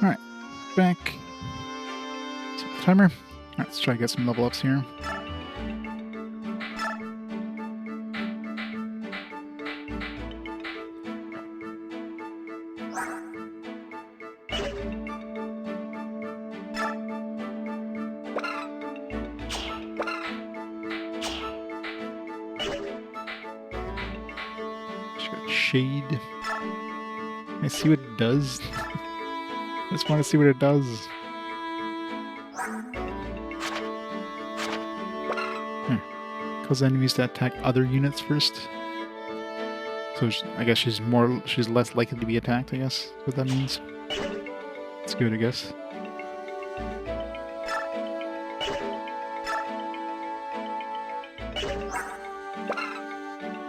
Alright, back. Set the timer. Alright, let's try to get some level ups here. Shade. I see what it does. I just want to see what it does. Cause enemies to attack other units first. So I guess she's less likely to be attacked, I guess. What that means. It's good, I guess.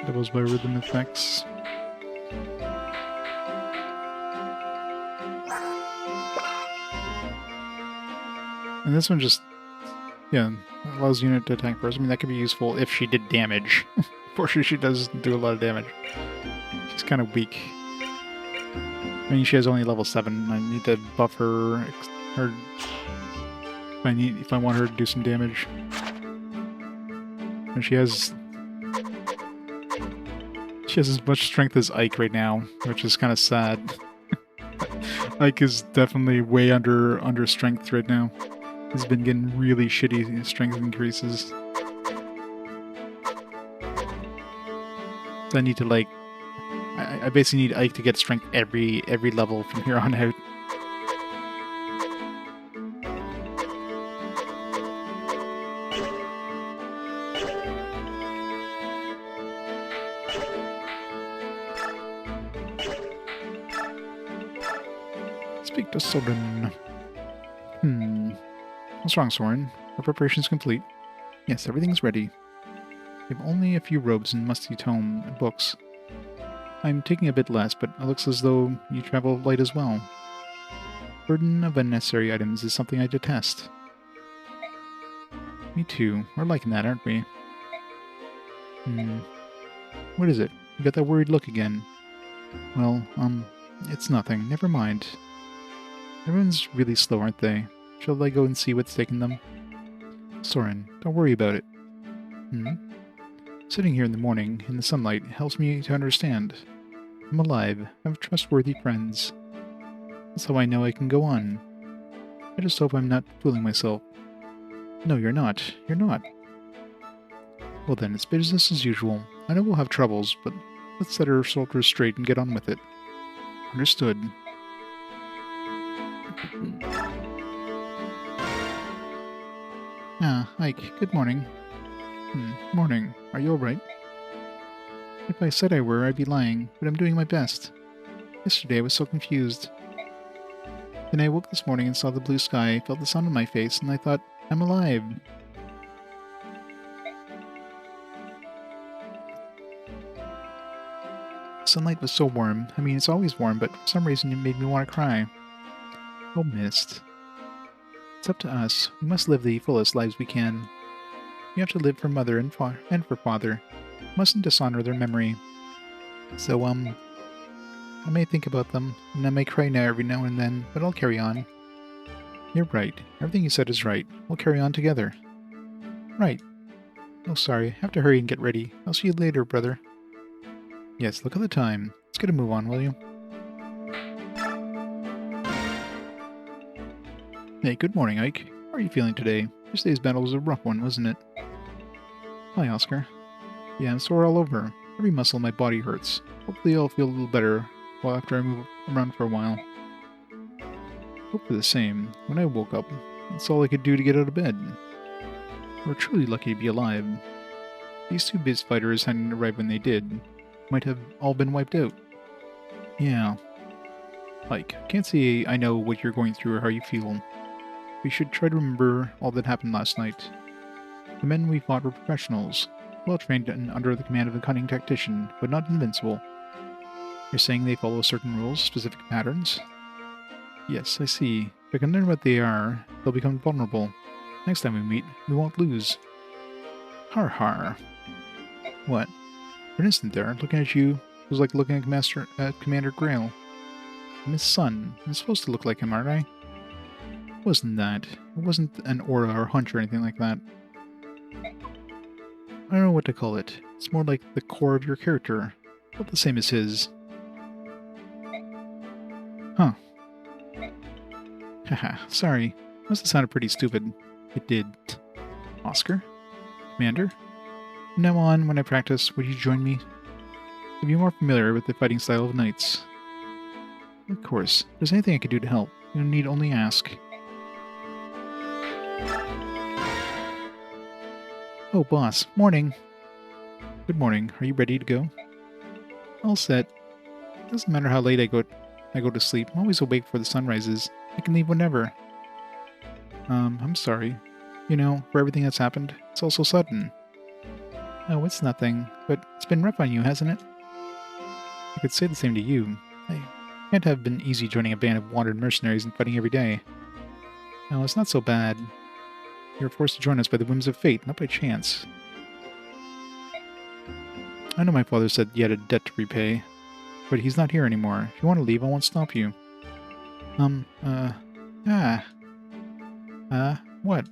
Doubles by rhythm effects. And this one just, yeah, allows unit to attack first. I mean, that could be useful if she did damage. Unfortunately, she does do a lot of damage. She's kind of weak. I mean, she has only level 7. I need to buff her if I want her to do some damage. And she has as much strength as Ike right now, which is kind of sad. Ike is definitely way under strength right now. He's been getting really shitty strength increases. So I need to, like, I basically need Ike to get strength every level from here on out. Speak to Soren. What's wrong, Soren? Our preparation's complete. Yes, everything's ready. We have only a few robes and musty tome and books. I'm taking a bit less, but it looks as though you travel light as well. Burden of unnecessary items is something I detest. Me too. We're liking that, aren't we? What is it? You got that worried look again. Well, it's nothing. Never mind. Everyone's really slow, aren't they? Shall I go and see what's taking them? Soren, don't worry about it. Sitting here in the morning, in the sunlight, helps me to understand. I'm alive. I have trustworthy friends. That's how I know I can go on. I just hope I'm not fooling myself. No, you're not. You're not. Well then, it's business as usual. I know we'll have troubles, but let's set our shoulders straight and get on with it. Understood. Ike, good morning. Morning. Are you alright? If I said I were, I'd be lying, but I'm doing my best. Yesterday I was so confused. Then I woke this morning and saw the blue sky, felt the sun on my face, and I thought, I'm alive. Sunlight was so warm. I mean, it's always warm, but for some reason it made me want to cry. Oh, Mist. It's up to us. We must live the fullest lives we can. We have to live for Mother and for Father. We mustn't dishonor their memory. So, I may think about them, and I may cry now every now and then, but I'll carry on. You're right. Everything you said is right. We'll carry on together. Right. Oh, sorry. I have to hurry and get ready. I'll see you later, brother. Yes, look at the time. Let's get a move on, will you? Hey, good morning, Ike. How are you feeling today? Yesterday's battle was a rough one, wasn't it? Hi, Oscar. Yeah, I'm sore all over. Every muscle in my body hurts. Hopefully I'll feel a little better after I move around for a while. Hope for the same. When I woke up, that's all I could do to get out of bed. We're truly lucky to be alive. These two biz fighters hadn't arrived when they did. Might have all been wiped out. Yeah. Ike, can't say I know what you're going through or how you feel. We should try to remember all that happened last night. The men we fought were professionals, well-trained and under the command of a cunning tactician, but not invincible. You're saying they follow certain rules, specific patterns? Yes, I see. If I can learn what they are, they'll become vulnerable. Next time we meet, we won't lose. Har har. What? For an instant there, looking at you was like looking at Commander Greil. Miss Sun. I'm supposed to look like him, aren't I? It wasn't that. It wasn't an aura or hunch or anything like that. I don't know what to call it. It's more like the core of your character. About the same as his. Huh. Haha, sorry. Must have sounded pretty stupid. It did. Oscar? Commander? From now on, when I practice, would you join me? To be more familiar with the fighting style of knights. Of course. If there's anything I could do to help, you need only ask. Oh, boss. Morning. Good morning. Are you ready to go? All set. Doesn't matter how late I go to sleep. I'm always awake before the sun rises. I can leave whenever. I'm sorry. You know, for everything that's happened, it's all so sudden. Oh, it's nothing. But it's been rough on you, hasn't it? I could say the same to you. I can't have been easy joining a band of wandered mercenaries and fighting every day. No, it's not so bad. You were forced to join us by the whims of fate, not by chance. I know my father said you had a debt to repay, but he's not here anymore. If you want to leave, I won't stop you. What?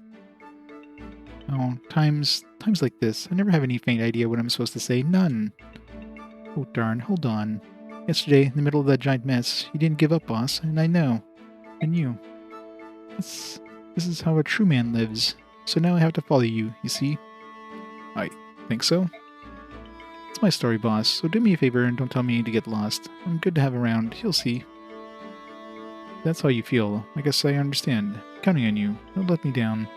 Oh, times like this. I never have any faint idea what I'm supposed to say. None. Oh, darn. Hold on. Yesterday, in the middle of that giant mess, you didn't give up, boss, and I know. And you. This is how a true man lives. So now I have to follow you, you see? I think so. It's my story, boss, so do me a favor and don't tell me to get lost. I'm good to have around, you'll see. If that's how you feel. I guess I understand. Counting on you. Don't let me down.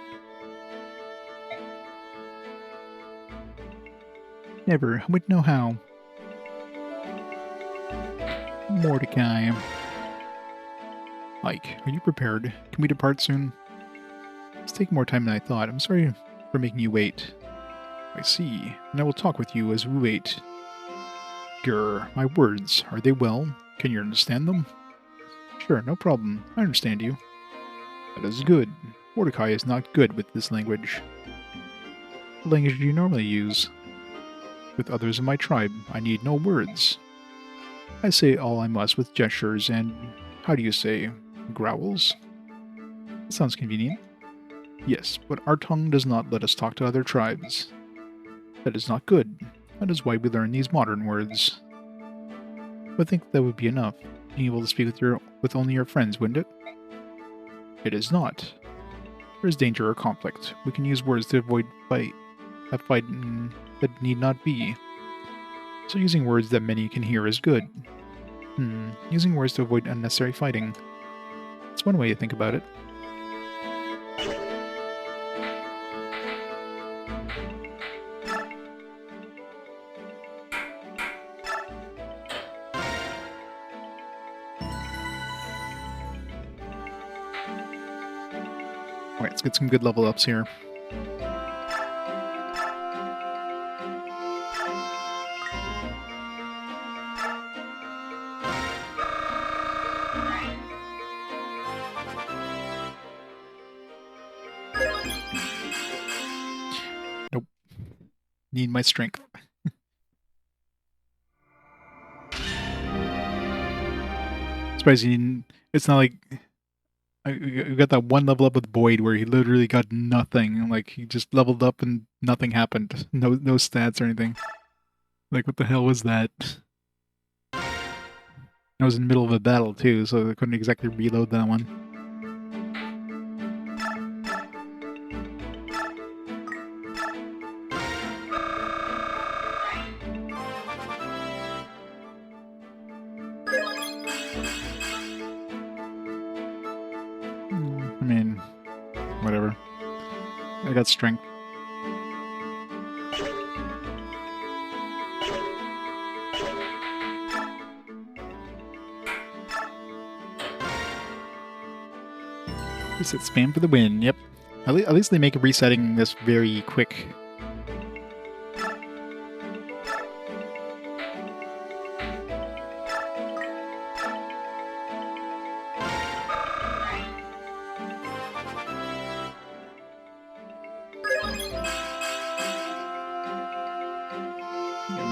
Never. I wouldn't know how. Mordecai. Ike, are you prepared? Can we depart soon? It's taking more time than I thought. I'm sorry for making you wait. I see. And I will talk with you as we wait. Grr, my words. Are they well? Can you understand them? Sure, no problem. I understand you. That is good. Mordecai is not good with this language. What language do you normally use? With others in my tribe, I need no words. I say all I must with gestures and, how do you say, growls? That sounds convenient. Yes, but our tongue does not let us talk to other tribes. That is not good. That is why we learn these modern words. But I think that would be enough. Being able to speak with only your friends, wouldn't it? It is not. There is danger or conflict. We can use words to avoid a fight that need not be. So using words that many can hear is good. Using words to avoid unnecessary fighting. That's one way to think about it. Alright, let's get some good level ups here. Nope. Need my strength. Surprised you didn't... It's not like... You got that one level up with Boyd where he literally got nothing. Like, he just leveled up and nothing happened. No stats or anything. Like, what the hell was that? I was in the middle of a battle, too, so I couldn't exactly reload that one. I mean, whatever. I got strength. Just hit spam for the win, yep. At least they make resetting this very quick.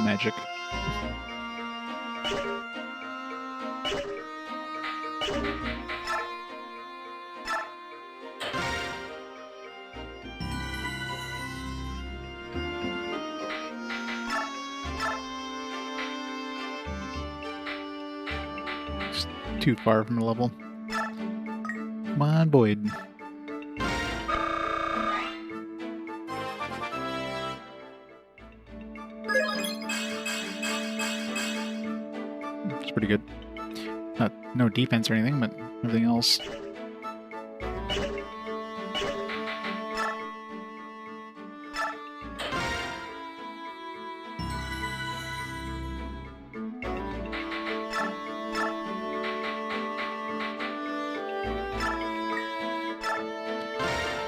Magic. too far from the level. Come on, Boyd. It's pretty good. No defense or anything, but everything else.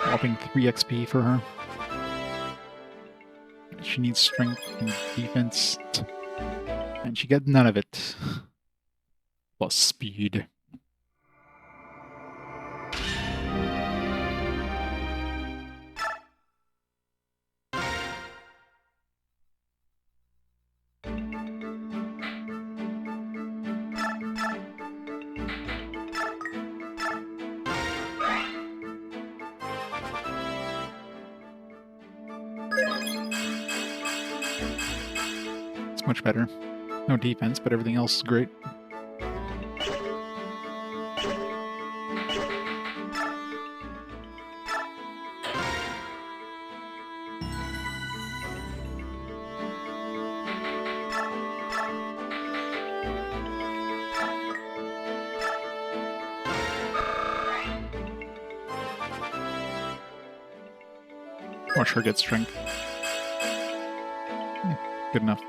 Dropping 3 XP for her. She needs strength and defense, and she got none of it. Plus speed. It's much better. No defense, but everything else is great. Watch her get strength. Good enough.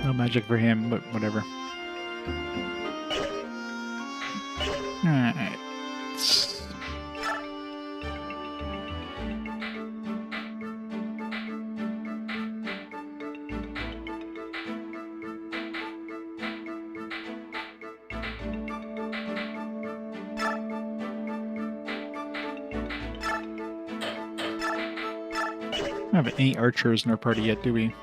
No magic for him, but whatever. Alright. We don't have any archers in our party yet, do we?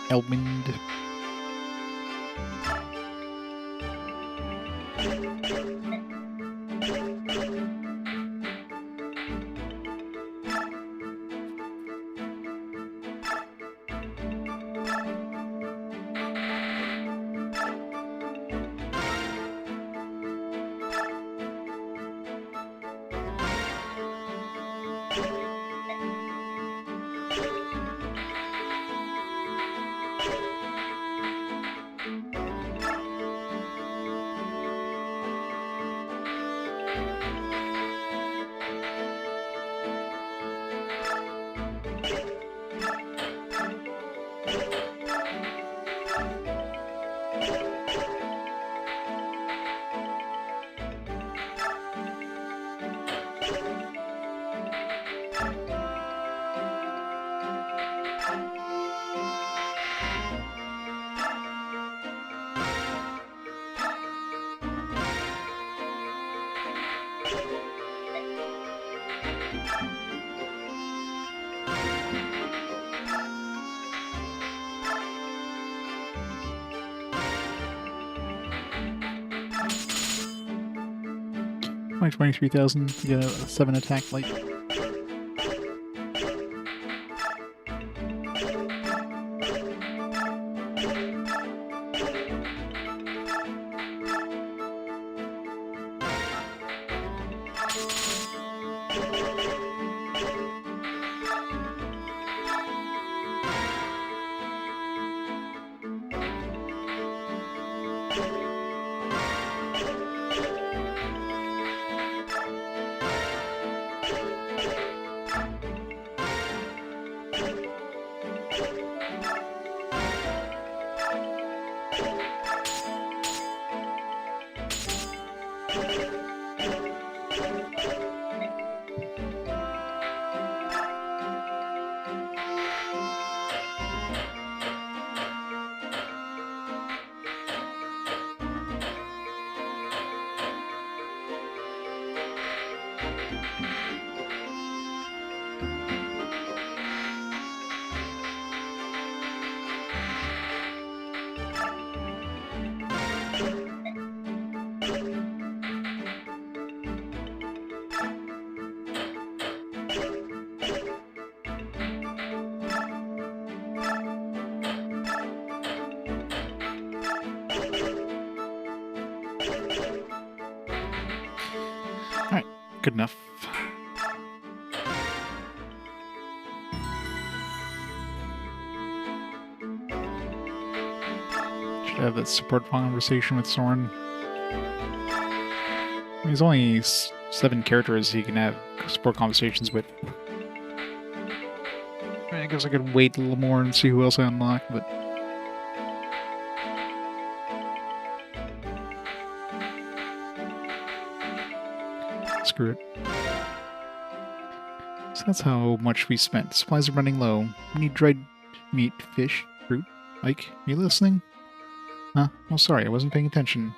Elwind. Like 23,000 to get a 7 attack light. good enough. Should have that support conversation with Soren. There's only 7 characters he can have support conversations with. I guess I could wait a little more and see who else I unlock, but... screw it. So that's how much we spent. Supplies are running low. We need dried meat, fish, fruit. Ike, are you listening? Huh? Oh, sorry, I wasn't paying attention.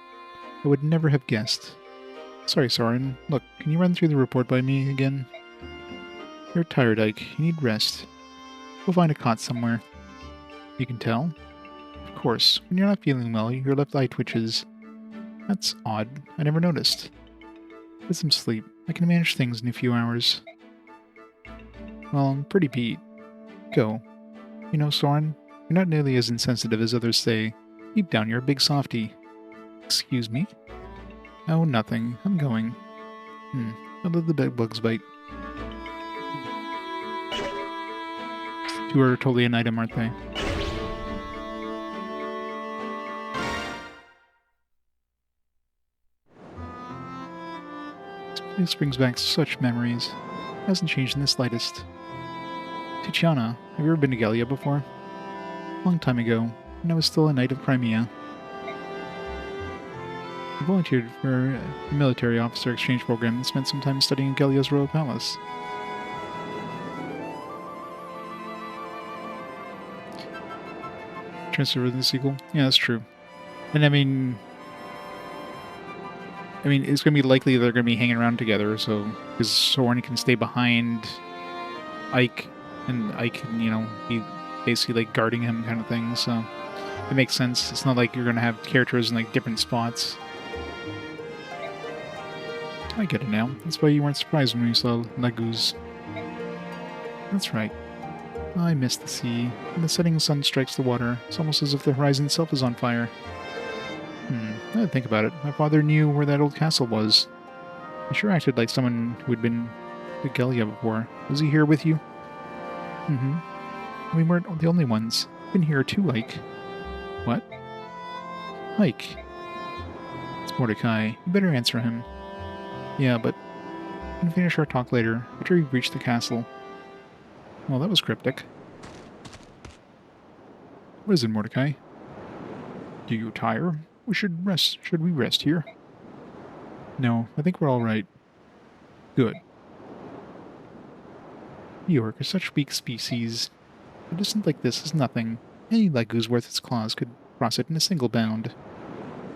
I would never have guessed. Sorry, Soren. Look, can you run through the report by me again? You're tired, Ike. You need rest. We'll find a cot somewhere. You can tell? Of course. When you're not feeling well, your left eye twitches. That's odd. I never noticed. Get some sleep. I can manage things in a few hours. Well, I'm pretty beat. Go. You know, Soren, you're not nearly as insensitive as others say. Deep down, you're a big softy. Excuse me? Oh, nothing. I'm going. I'll let the bed bugs bite. Two are totally an item, aren't they? This brings back such memories. It hasn't changed in the slightest. Tiziana, have you ever been to Gallia before? A long time ago, when I was still a knight of Crimea. I volunteered for a military officer exchange program and spent some time studying in Gallia's royal palace. Transfer to the sequel? Yeah, that's true. And I mean, it's going to be likely they're going to be hanging around together, so... because Soren can stay behind Ike, and Ike can, you know, be basically, like, guarding him kind of thing, so... it makes sense. It's not like you're going to have characters in, like, different spots. I get it now. That's why you weren't surprised when you saw Laguz. That's right. I miss the sea. When the setting sun strikes the water, it's almost as if the horizon itself is on fire. I didn't think about it. My father knew where that old castle was. He sure acted like someone who had been to Gallia before. Was he here with you? We weren't the only ones. Been here too, Ike. What? Ike. It's Mordecai. You better answer him. Yeah, but we can finish our talk later, after we reach the castle. Well, that was cryptic. What is it, Mordecai? Do you tire? We should rest. Should we rest here? No, I think we're all right. Good. Bjork is such weak species. A distance like this is nothing. Any Laguz worth its claws could cross it in a single bound.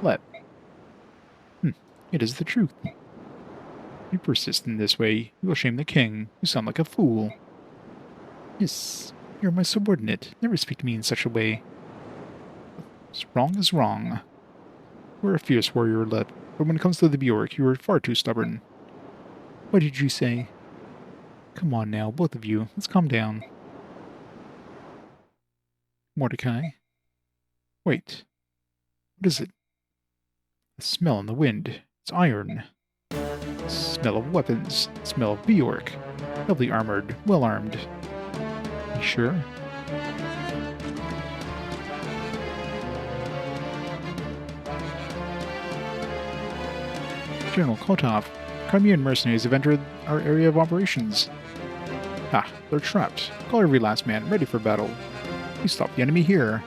Let. It is the truth. You persist in this way, you will shame the king. You sound like a fool. Yes, you're my subordinate. Never speak to me in such a way. Wrong is wrong. We're a fierce warrior, Let, but when it comes to the Bjork, you are far too stubborn. What did you say? Come on now, both of you. Let's calm down. Mordecai? Wait. What is it? The smell in the wind. It's iron. Smell of weapons. Smell of Bjork. Heavily armored. Well armed. You sure? General Kotov, Crimean mercenaries have entered our area of operations. Ah, they're trapped. Call every last man, ready for battle. We stop the enemy here.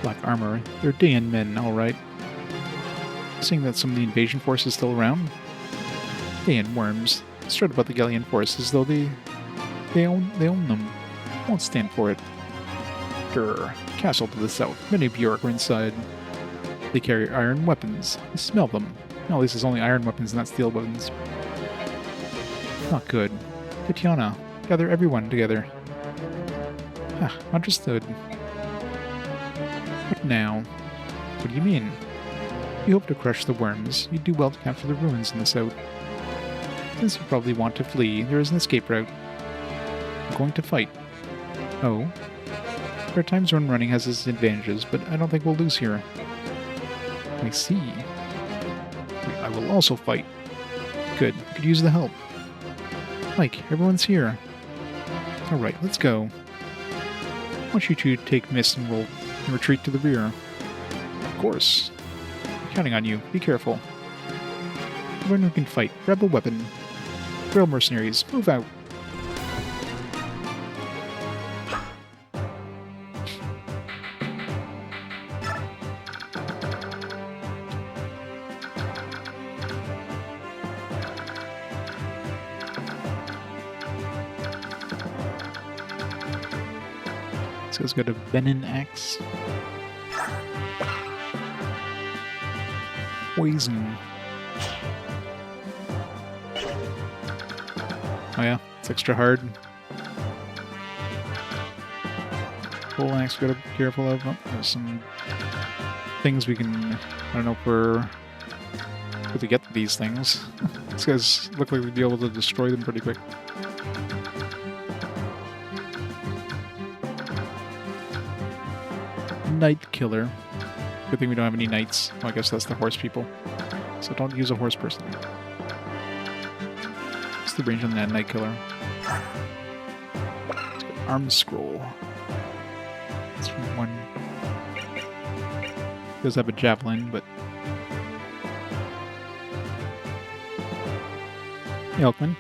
Black armor. They're Daein men, all right. Seeing that some of the invasion force is still around. Daein worms. Strut about the Gallian force as though they own them. Won't stand for it. Grr. Castle to the south. Many Bjork are inside. They carry iron weapons. I smell them. At least it's only iron weapons, not steel weapons. Not good. Tiziana, gather everyone together. Understood. What now? What do you mean? You hope to crush the worms. You do well to capture the ruins in the south. Since you probably want to flee, there is an escape route. I'm going to fight. Oh. There are times when running has its advantages, but I don't think we'll lose here. I see. I will also fight. Good. Could use the help. Mike, everyone's here. Alright, let's go. I want you to take Mist and roll and retreat to the rear. Of course. I'm counting on you. Be careful. Everyone who can fight, grab a weapon. Greil mercenaries, move out. So it's got a venom axe. Poison. Oh yeah, it's extra hard. Full axe, gotta be careful of. Oh, there's some things we can. I don't know if we're able to get these things. These guys look like we'd be able to destroy them pretty quick. Knight killer. Good thing we don't have any knights. Well, I guess that's the horse people. So don't use a horse person. What's the range on that knight killer? Arm scroll. It's from one. Does have a javelin, but Elkman.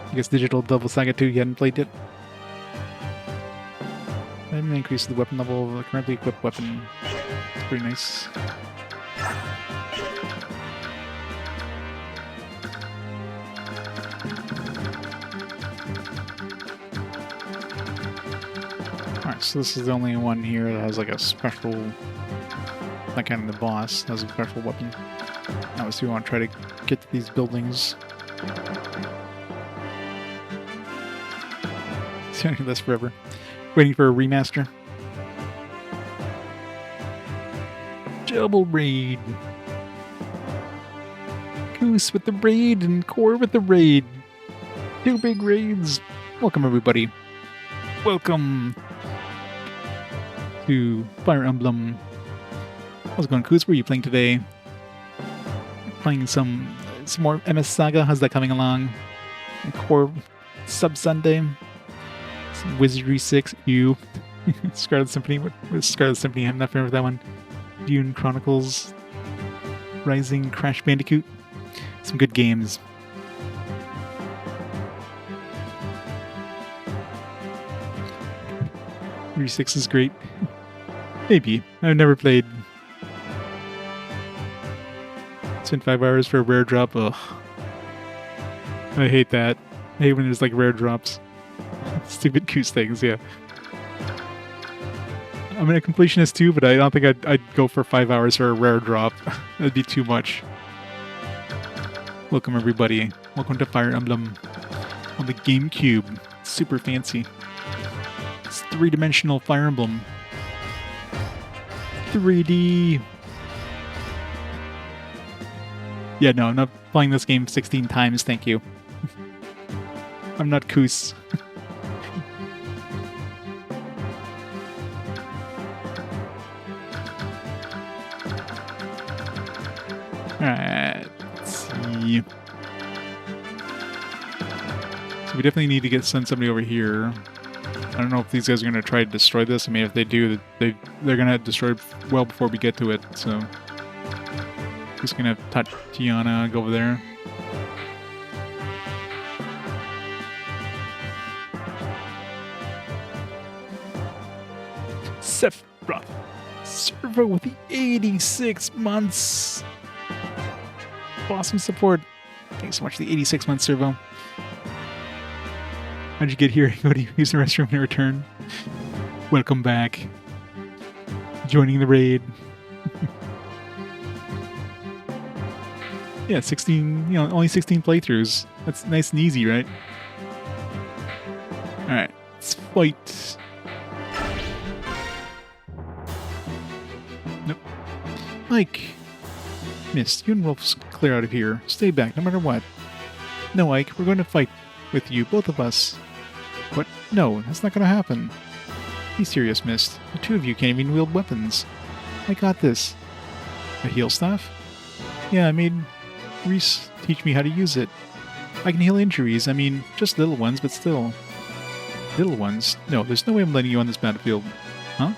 I guess Digital Double Saga 2, you hadn't played it. And increase the weapon level of the currently equipped weapon. It's pretty nice. Alright, so this is the only one here that has like a special, like kind of the boss has a special weapon. Obviously we want to try to get to these buildings. It's gonna do this forever. Waiting for a remaster. Double raid. Goose with the raid and Core with the raid. Two big raids. Welcome everybody. Welcome to Fire Emblem. How's it going, Goose? What are you playing today? Playing some more MS Saga. How's that coming along? And Core Sub Sunday. Wizardry 6, you. Scarlet Symphony, what was Scarlet Symphony? I'm not familiar with that one. Dune Chronicles, Rising, Crash Bandicoot. Some good games. Wizardry 6 is great. Maybe. I've never played. Spent 5 hours for a rare drop. Ugh. I hate that. I hate when there's like rare drops. Stupid goose things, yeah. I'm a completionist too, but I don't think I'd go for 5 hours for a rare drop. That'd be too much. Welcome everybody. Welcome to Fire Emblem on the GameCube. Super fancy. It's 3-dimensional Fire Emblem. 3D. Yeah, no, I'm not playing this game 16 times, thank you. I'm not Koos. Alright, let's see. So we definitely need to send somebody over here. I don't know if these guys are going to try to destroy this. I mean, if they do, they're going to destroy it well before we get to it, so... Just going to have Tatiana go over there. Sephiroth. Servo with the 86 months. Awesome support. Thanks so much for the 86 months, Servo. How'd you get here? Go to use the restroom and return. Welcome back. Joining the raid. Yeah, 16, only 16 playthroughs. That's nice and easy, right? Alright, let's fight. Nope. Mike, Mist, you and Wolf's clear out of here. Stay back, no matter what. No, Ike, we're going to fight with you, both of us. What? No, that's not going to happen. Be serious, Mist. The two of you can't even wield weapons. I got this. A heal staff? Yeah, I made Reese teach me how to use it. I can heal injuries. I mean, just little ones, but still. Little ones? No, there's no way I'm letting you on this battlefield. Huh?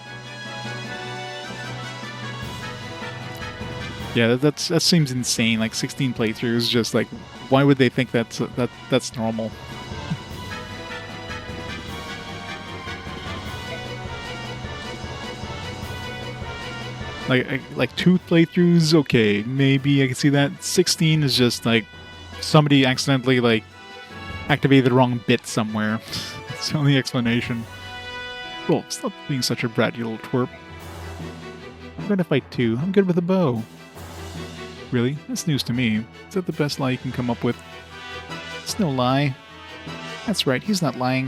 Yeah, that seems insane. Like 16 playthroughs, just like, why would they think that's normal? Like 2 playthroughs, okay, maybe I can see that. 16 is just like somebody accidentally like activated the wrong bit somewhere. That's the only explanation. Well, stop being such a brat, you little twerp. I'm gonna fight too. I'm good with a bow. Really? That's news to me. Is that the best lie you can come up with? It's no lie. That's right, he's not lying.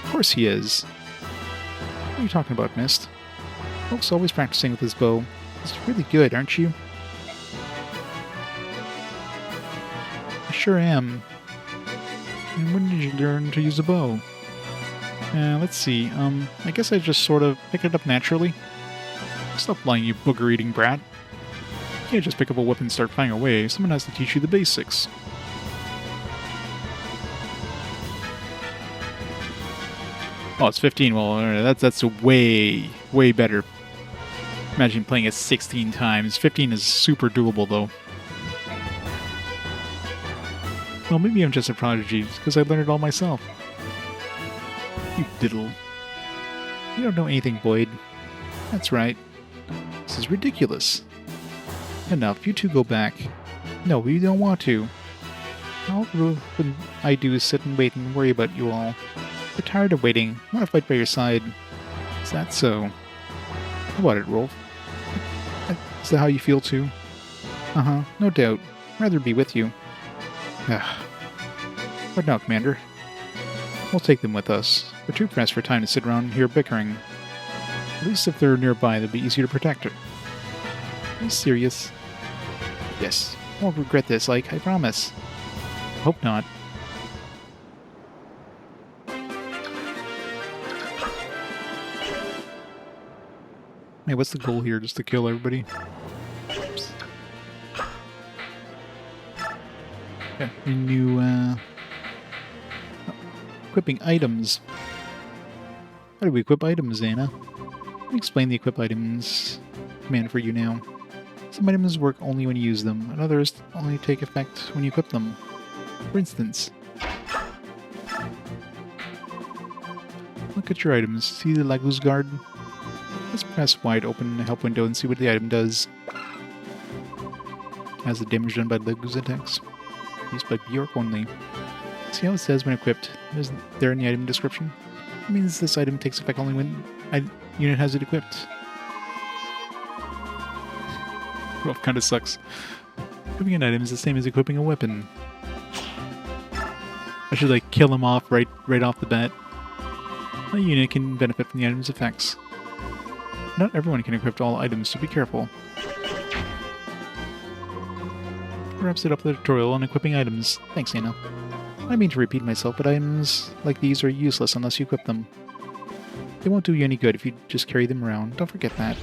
Of course he is. What are you talking about, Mist? Wolf's always practicing with his bow. He's really good, aren't you? I sure am. And when did you learn to use a bow? Let's see. I guess I just sort of picked it up naturally. Stop lying, you booger-eating brat. You can't just pick up a weapon and start firing away. Someone has to teach you the basics. Oh, it's 15. Well, that's a way better. Imagine playing it 16 times. 15 is super doable, though. Well, maybe I'm just a prodigy, because I learned it all myself. You diddle. You don't know anything, Boyd. That's right. This is ridiculous. Enough, you two go back. No, we don't want to. All I do is sit and wait and worry about you all. We're tired of waiting. I want to fight by your side. Is that so? How about it, Rolf? Is that how you feel too? Uh-huh, no doubt. I'd rather be with you. What now, Commander? We'll take them with us. We're too pressed for time to sit around here bickering. At least if they're nearby, they'll be easier to protect her. Are you serious? Yes. I won't regret this, like, I promise. Hope not. Hey, what's the goal here? Just to kill everybody? Oops. Okay, new, equipping items. How do we equip items, Anna? Let me explain the equip items command for you now. Some items work only when you use them, and others only take effect when you equip them. For instance, look at your items. See the Lagus guard? Let's press wide open the help window and see what the item does. Has the damage done by Lagus attacks. Used by Bjork only. See how it says when equipped? Isn't there in the item description? It means this item takes effect only when a unit has it equipped. Well, kind of sucks. Equipping an item is the same as equipping a weapon. I should like kill him off right off the bat. A unit can benefit from the item's effects. Not everyone can equip all items, so be careful. Wraps it up the tutorial on equipping items. Thanks, Anna. I mean to repeat myself, but items like these are useless unless you equip them. They won't do you any good if you just carry them around. Don't forget that.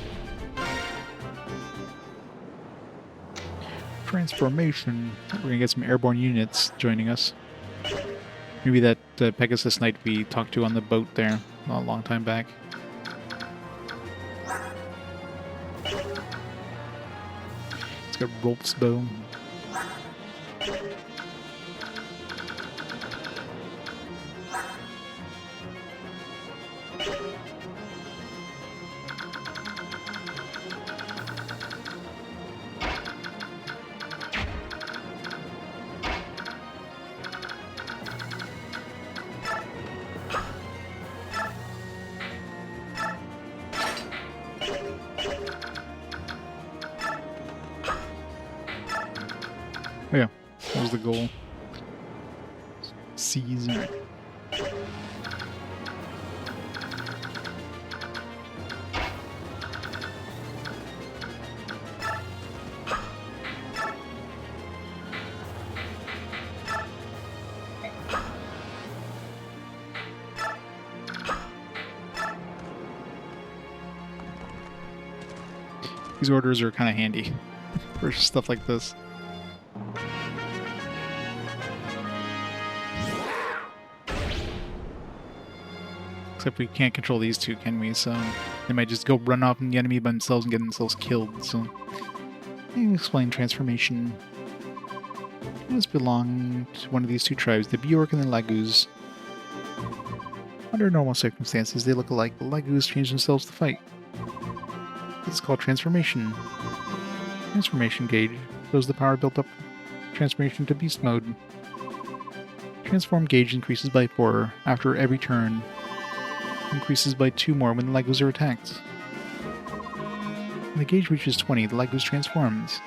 Transformation. We're gonna get some airborne units joining us. Maybe that Pegasus Knight we talked to on the boat there a long time back. It's got Rolf's bow. Oh yeah, that was the goal. Seize. These orders are kind of handy for stuff like this. Except we can't control these two, can we? So they might just go run off in the enemy by themselves and get themselves killed. So I can explain transformation. Humans belong to one of these two tribes, the Bjork and the Lagus. Under normal circumstances, they look alike, but Lagus change themselves to fight. This is called transformation. Transformation gauge shows the power built up transformation to beast mode. Transform gauge increases by 4 after every turn. Increases by 2 more when the Lagus are attacked. When the gauge reaches 20, the Lagus transforms.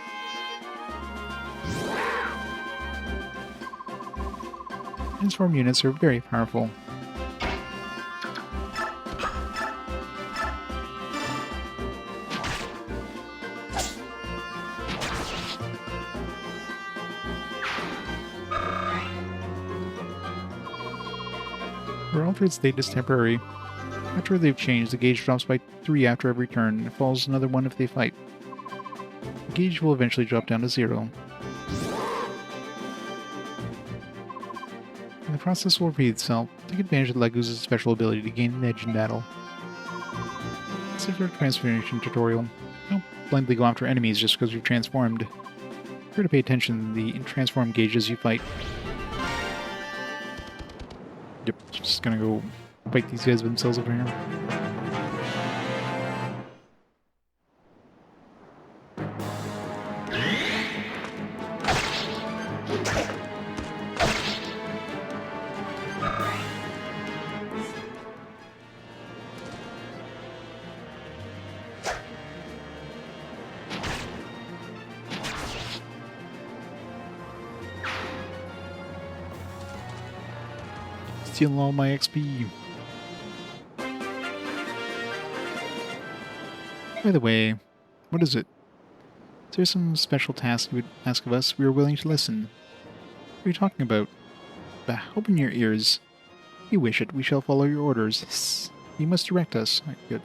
Transform units are very powerful. Their altered state is temporary. After they've changed, the gauge drops by 3 after every turn, and falls another 1 if they fight. The gauge will eventually drop down to 0. And the process will repeat itself. Take advantage of Lagus' special ability to gain an edge in battle. Consider a transformation tutorial. Don't blindly go after enemies just because you're transformed. Be sure to pay attention to the transform gauges you fight. Yep, just gonna go fight these guys themselves over here. Stealing all my XP. By the way, what is it? Is there some special task you would ask of us? We are willing to listen. What are you talking about? Bah, open your ears. If you wish it, we shall follow your orders. Hiss. You must direct us. Right, good.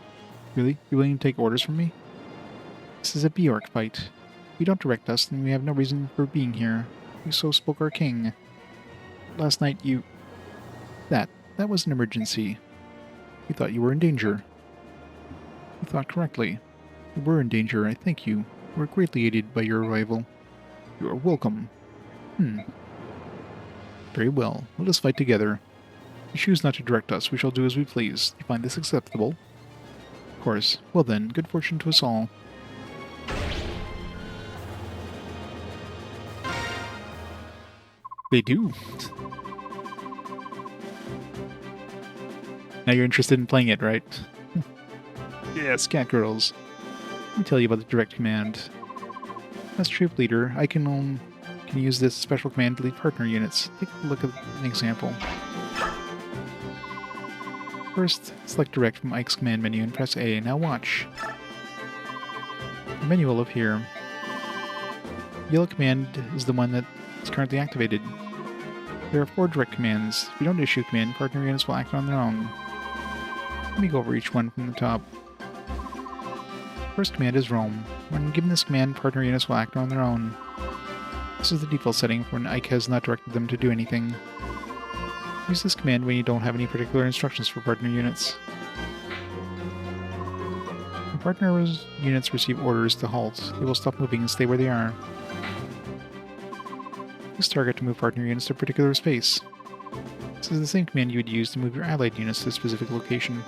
Really? You're willing to take orders from me? This is a Bjork fight. If you don't direct us, then we have no reason for being here. So spoke our king. Last night you... That was an emergency. We thought you were in danger. You thought correctly. You were in danger, I thank you. We were greatly aided by your arrival. You are welcome. Very well. Let us fight together. If you choose not to direct us, we shall do as we please. Do you find this acceptable? Of course. Well then, good fortune to us all. They do. Now you're interested in playing it, right? Yes, cat girls. Let me tell you about the direct command. As troop leader, I can use this special command to lead partner units. Take a look at an example. First, select direct from Ike's command menu and press A. Now watch. The menu will appear. Yellow command is the one that is currently activated. There are 4 direct commands. If you don't issue a command, partner units will act on their own. Let me go over each one from the top. First command is roam. When given this command, partner units will act on their own. This is the default setting for when Ike has not directed them to do anything. Use this command when you don't have any particular instructions for partner units. When partner units receive orders to halt, they will stop moving and stay where they are. Use target to move partner units to a particular space. This is the same command you would use to move your allied units to a specific location.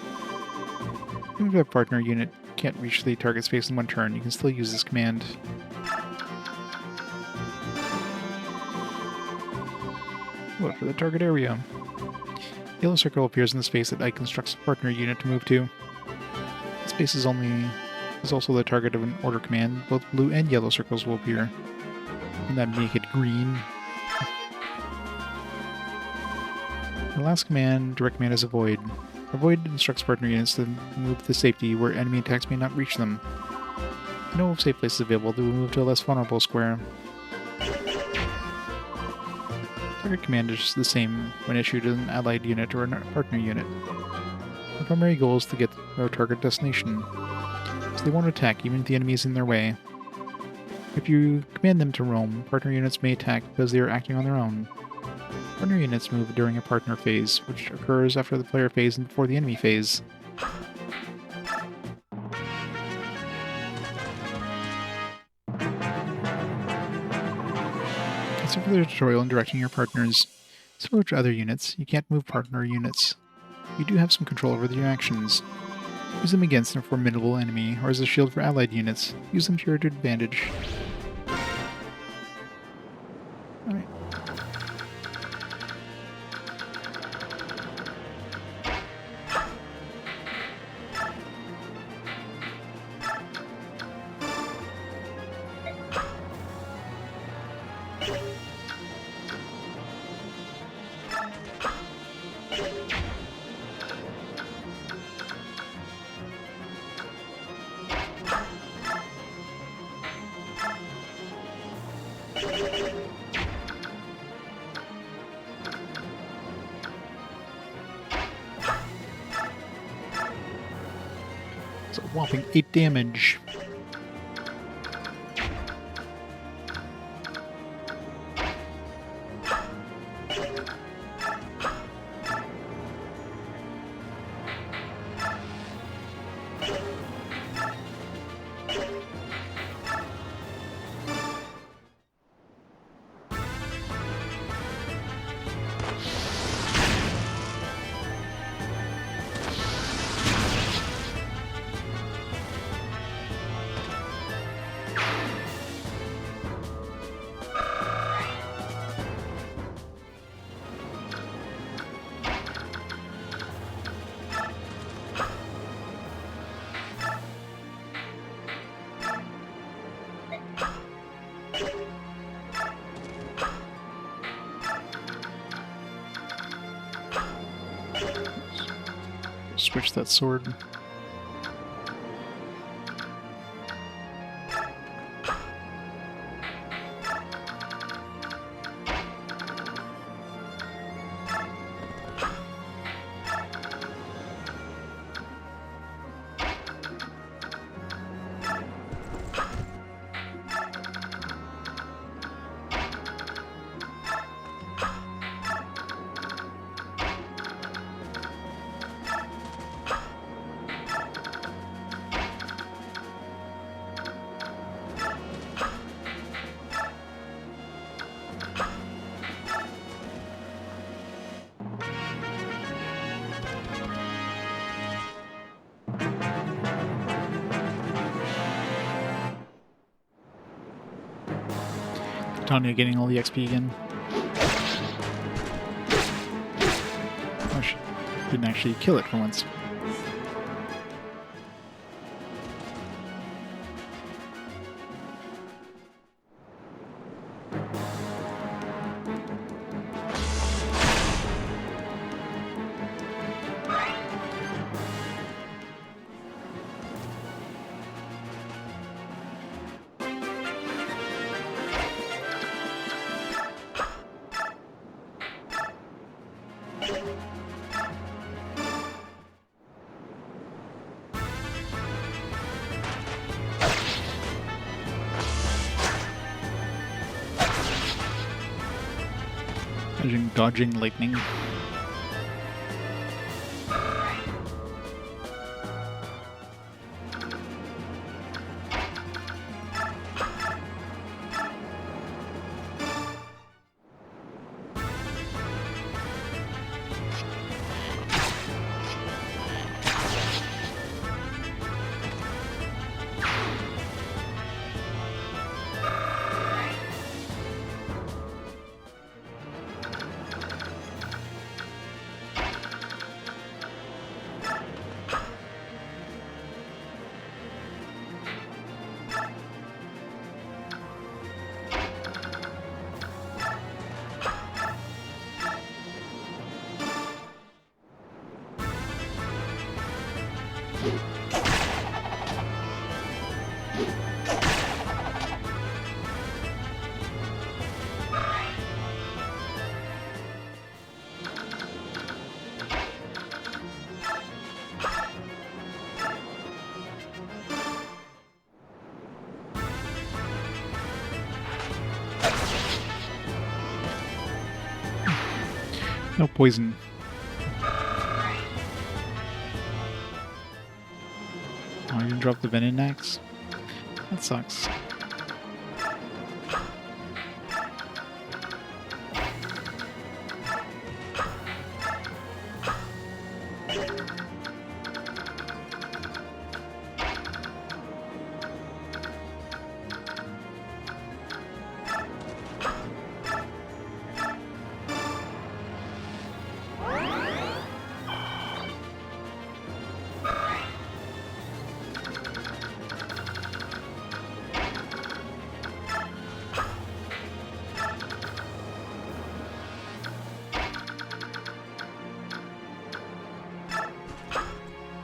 Even if a partner unit can't reach the target space in one turn, you can still use this command. Look for the target area. The yellow circle appears in the space that Ike instructs a partner unit to move to. This space is also the target of an order command. Both blue and yellow circles will appear. And that make it green. The last command, direct command, is avoid. Avoid instructs partner units to move to safety where enemy attacks may not reach them. If no safe place is available, they will move to a less vulnerable square. Target command is the same when issued to an allied unit or a partner unit. The primary goal is to get our target destination. so they won't attack even if the enemy is in their way. If you command them to roam, partner units may attack because they are acting on their own. Partner units move during a partner phase, which occurs after the player phase and before the enemy phase. Except for the tutorial in directing your partners. Similar to other units, you can't move partner units. You do have some control over their actions. Use them against a formidable enemy, or as a shield for allied units. Use them to your advantage. Alright. So a whopping 8 damage. Switch that sword. Tanya getting all the XP again. Oh, she didn't actually kill it for once. Imagine dodging lightning. No poison. Oh, you didn't drop the venom axe? That sucks.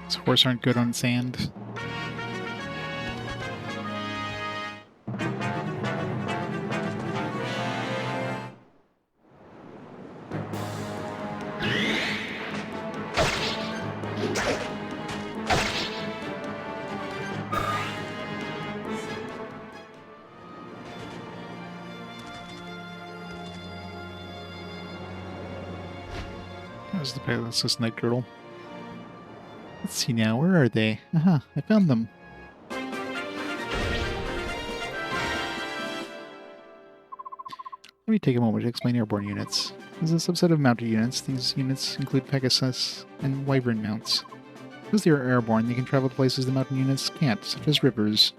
These horse aren't good on sand. There's the Pegasus Night Turtle. Let's see now, where are they? Aha, I found them. Let me take a moment to explain airborne units. As a subset of mounted units, these units include Pegasus and Wyvern mounts. Because they are airborne, they can travel to places the mountain units can't, such as rivers.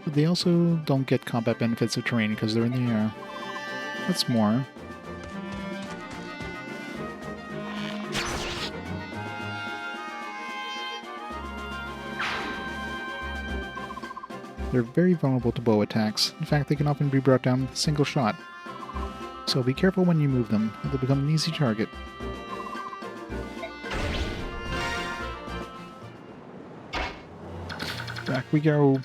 But they also don't get combat benefits of terrain because they're in the air. What's more, they're very vulnerable to bow attacks. In fact, they can often be brought down with a single shot. So be careful when you move them, or they'll become an easy target. Back we go.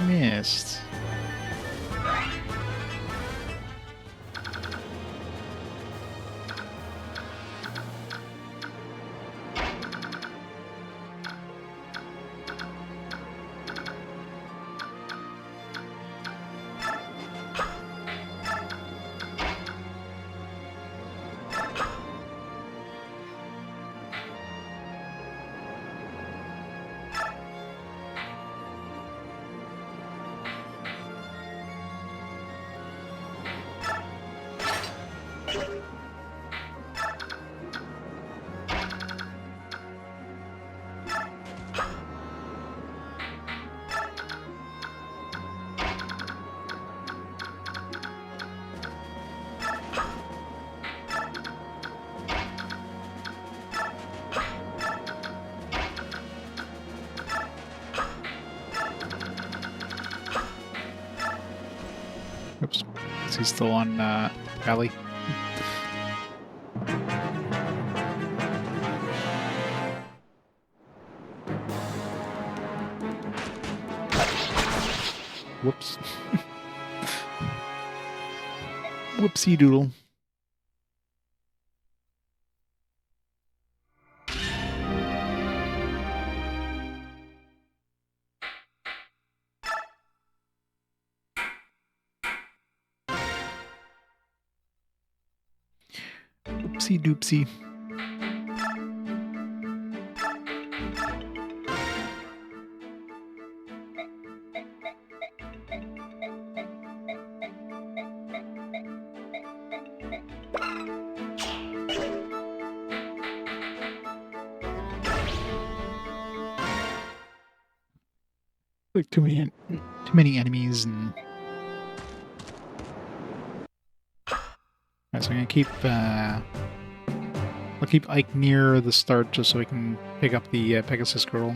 Missed. Oops. Is he still on Valley? Whoops. Whoopsie doodle. Oopsie doopsie. Like too many enemies and. Alright, so I'm gonna keep I'll keep Ike near the start just so we can pick up the Pegasus girl.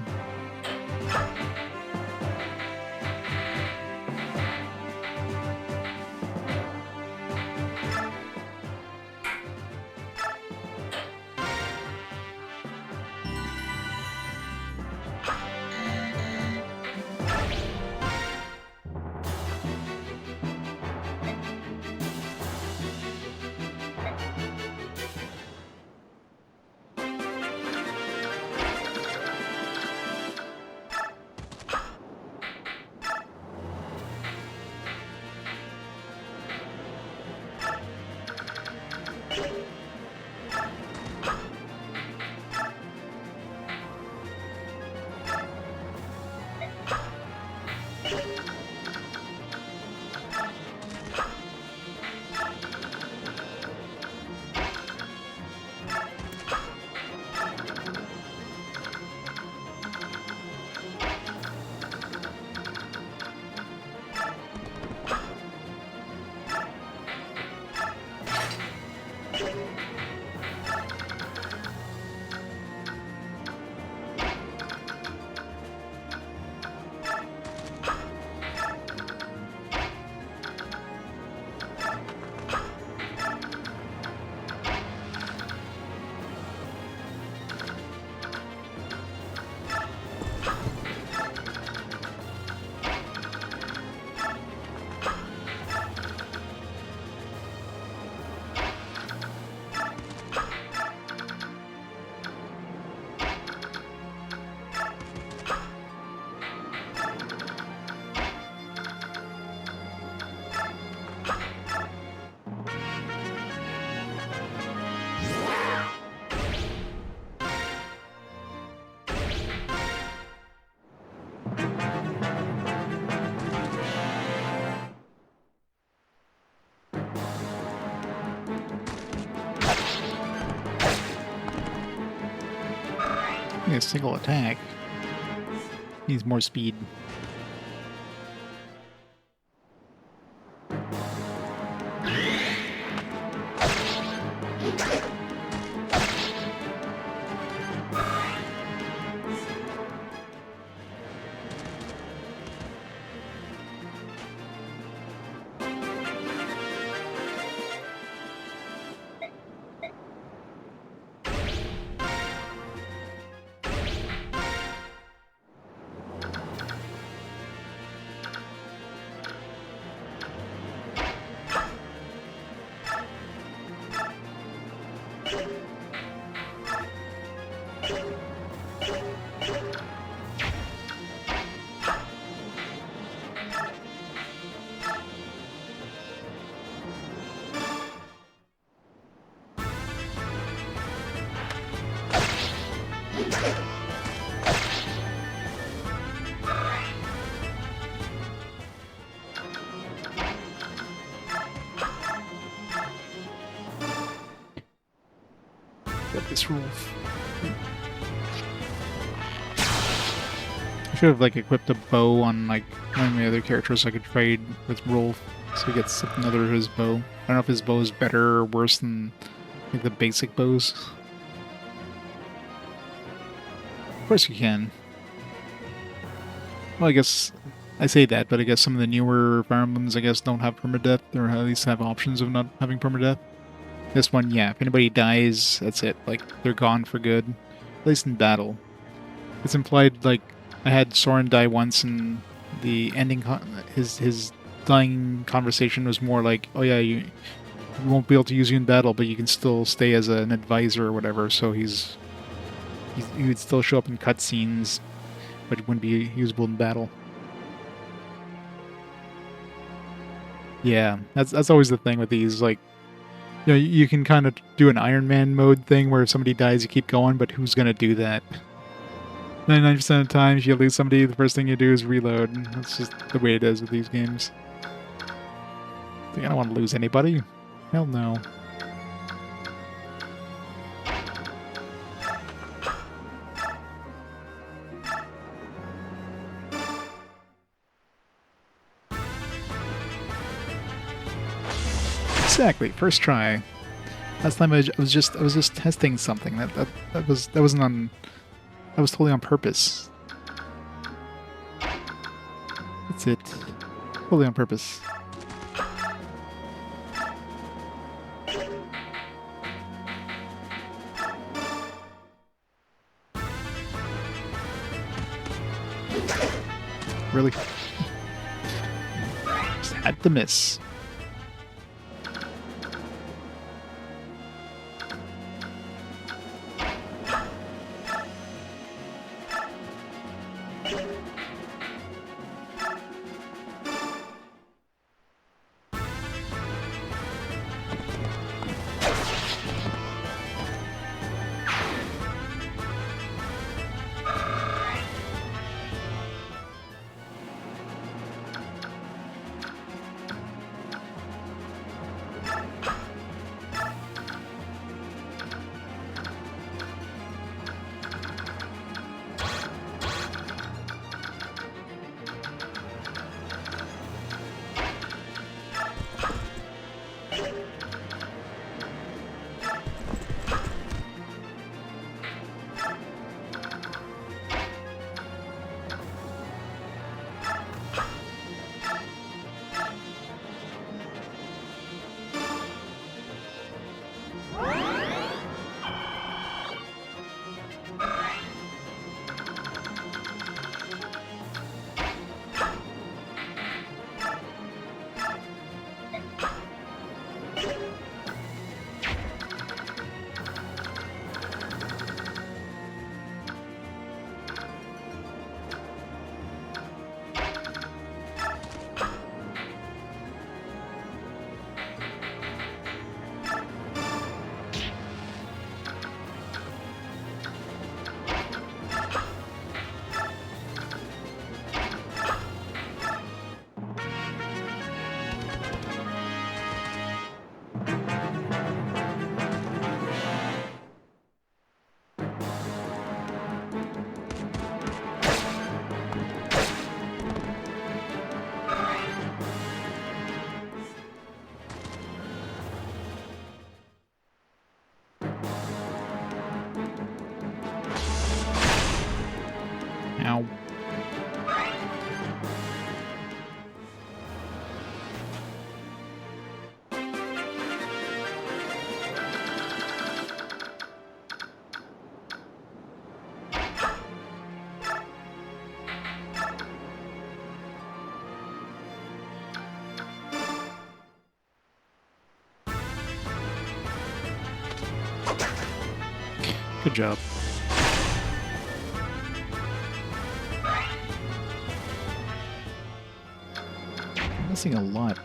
A single attack. Needs more speed. Got this Rolf. I should have like equipped a bow on like one of my other characters so I could trade with Rolf so he gets another of his bow. I don't know if his bow is better or worse than like the basic bows. Of course you can. Well, I guess I say that, but I guess some of the newer Fire Emblems, I guess, don't have permadeath, or at least have options of not having permadeath. This one, yeah, if anybody dies, that's it. Like, they're gone for good. At least in battle. It's implied, like, I had Soren die once, and the ending, his dying conversation was more like, oh yeah, you won't be able to use you in battle, but you can still stay as an advisor or whatever, so he would still show up in cutscenes, but it wouldn't be usable in battle. Yeah, that's always the thing with these, like, You know, you can kind of do an Iron Man mode thing where if somebody dies, you keep going, but who's going to do that? 99% of the times you lose somebody, the first thing you do is reload. That's just the way it is with these games. I don't want to lose anybody. Hell no. Exactly, first try. Last time I was just testing something. That wasn't on. That was totally on purpose. That's it. Totally on purpose. Really? Just had to miss. Ow. Good job. I'm missing a lot.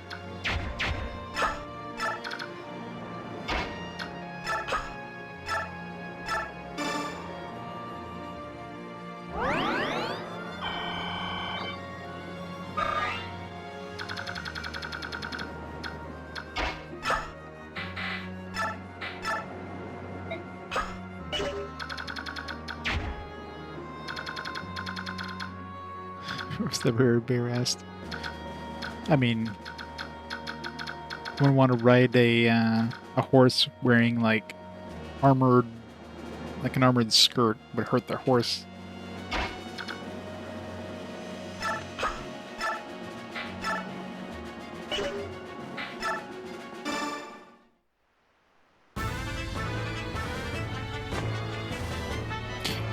Where's the bear asked? I mean, you wouldn't want to ride a horse wearing like armored, like an armored skirt would hurt the horse.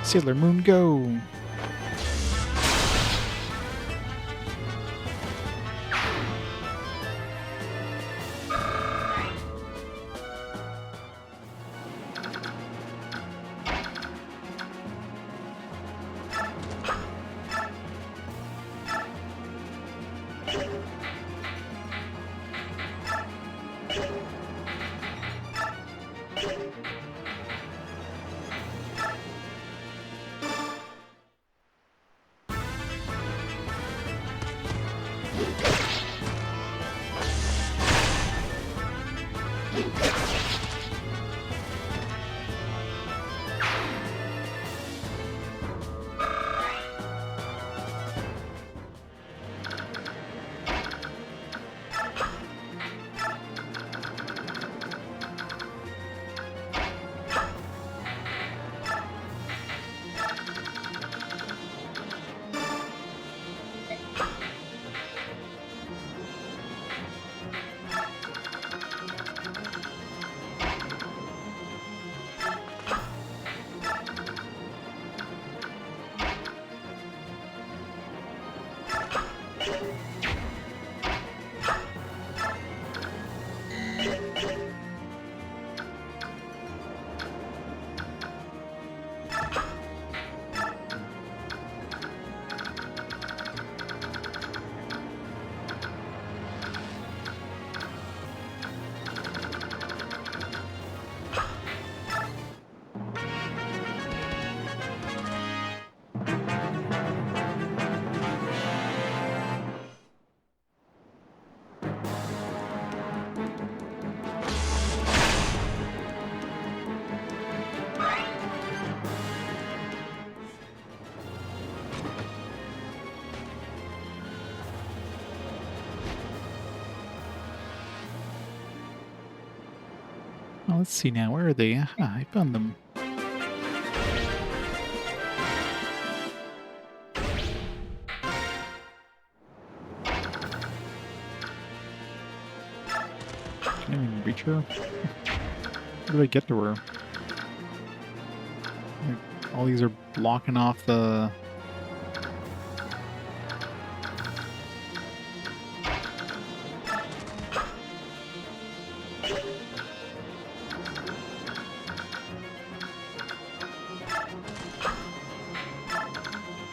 Sailor Moon, go! Oh, let's see now. Where are they? Ah, I found them. Can I even reach her? How did I get to her? Like, all these are blocking off the...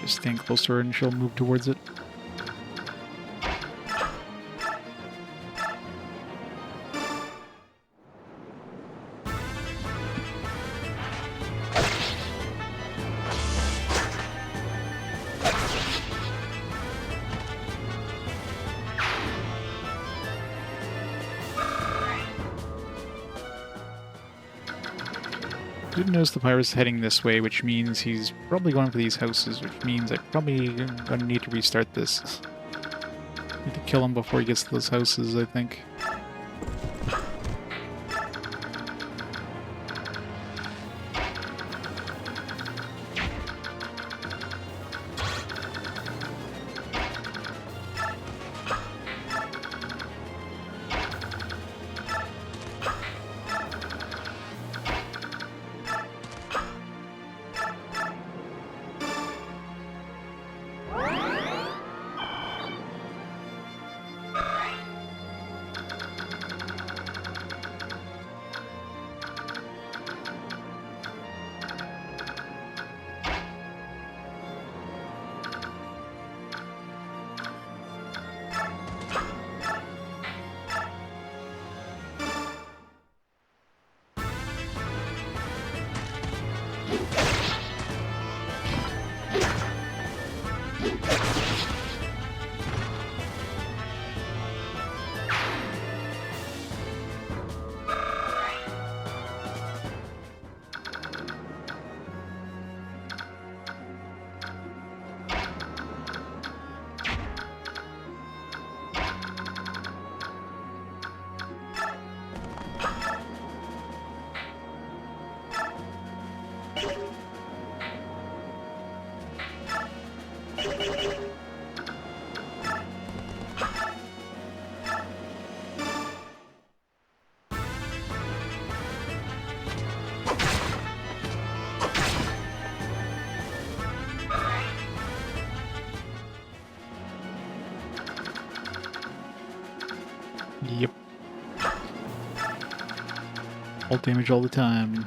Just stand close to her and she'll move towards it. I did notice the pirate's heading this way, which means he's probably going for these houses, which means I probably gonna need to restart this. Need to kill him before he gets to those houses, I think. Yep. All damage all the time.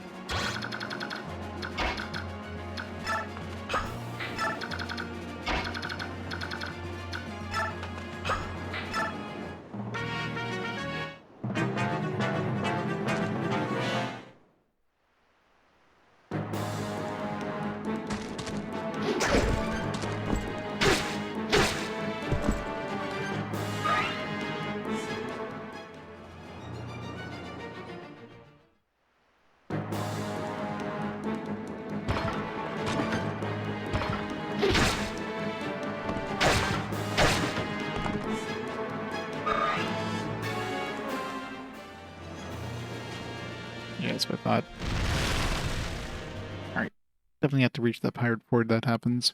Yeah, that's what I thought. Alright. Definitely have to reach that pirate ford that happens.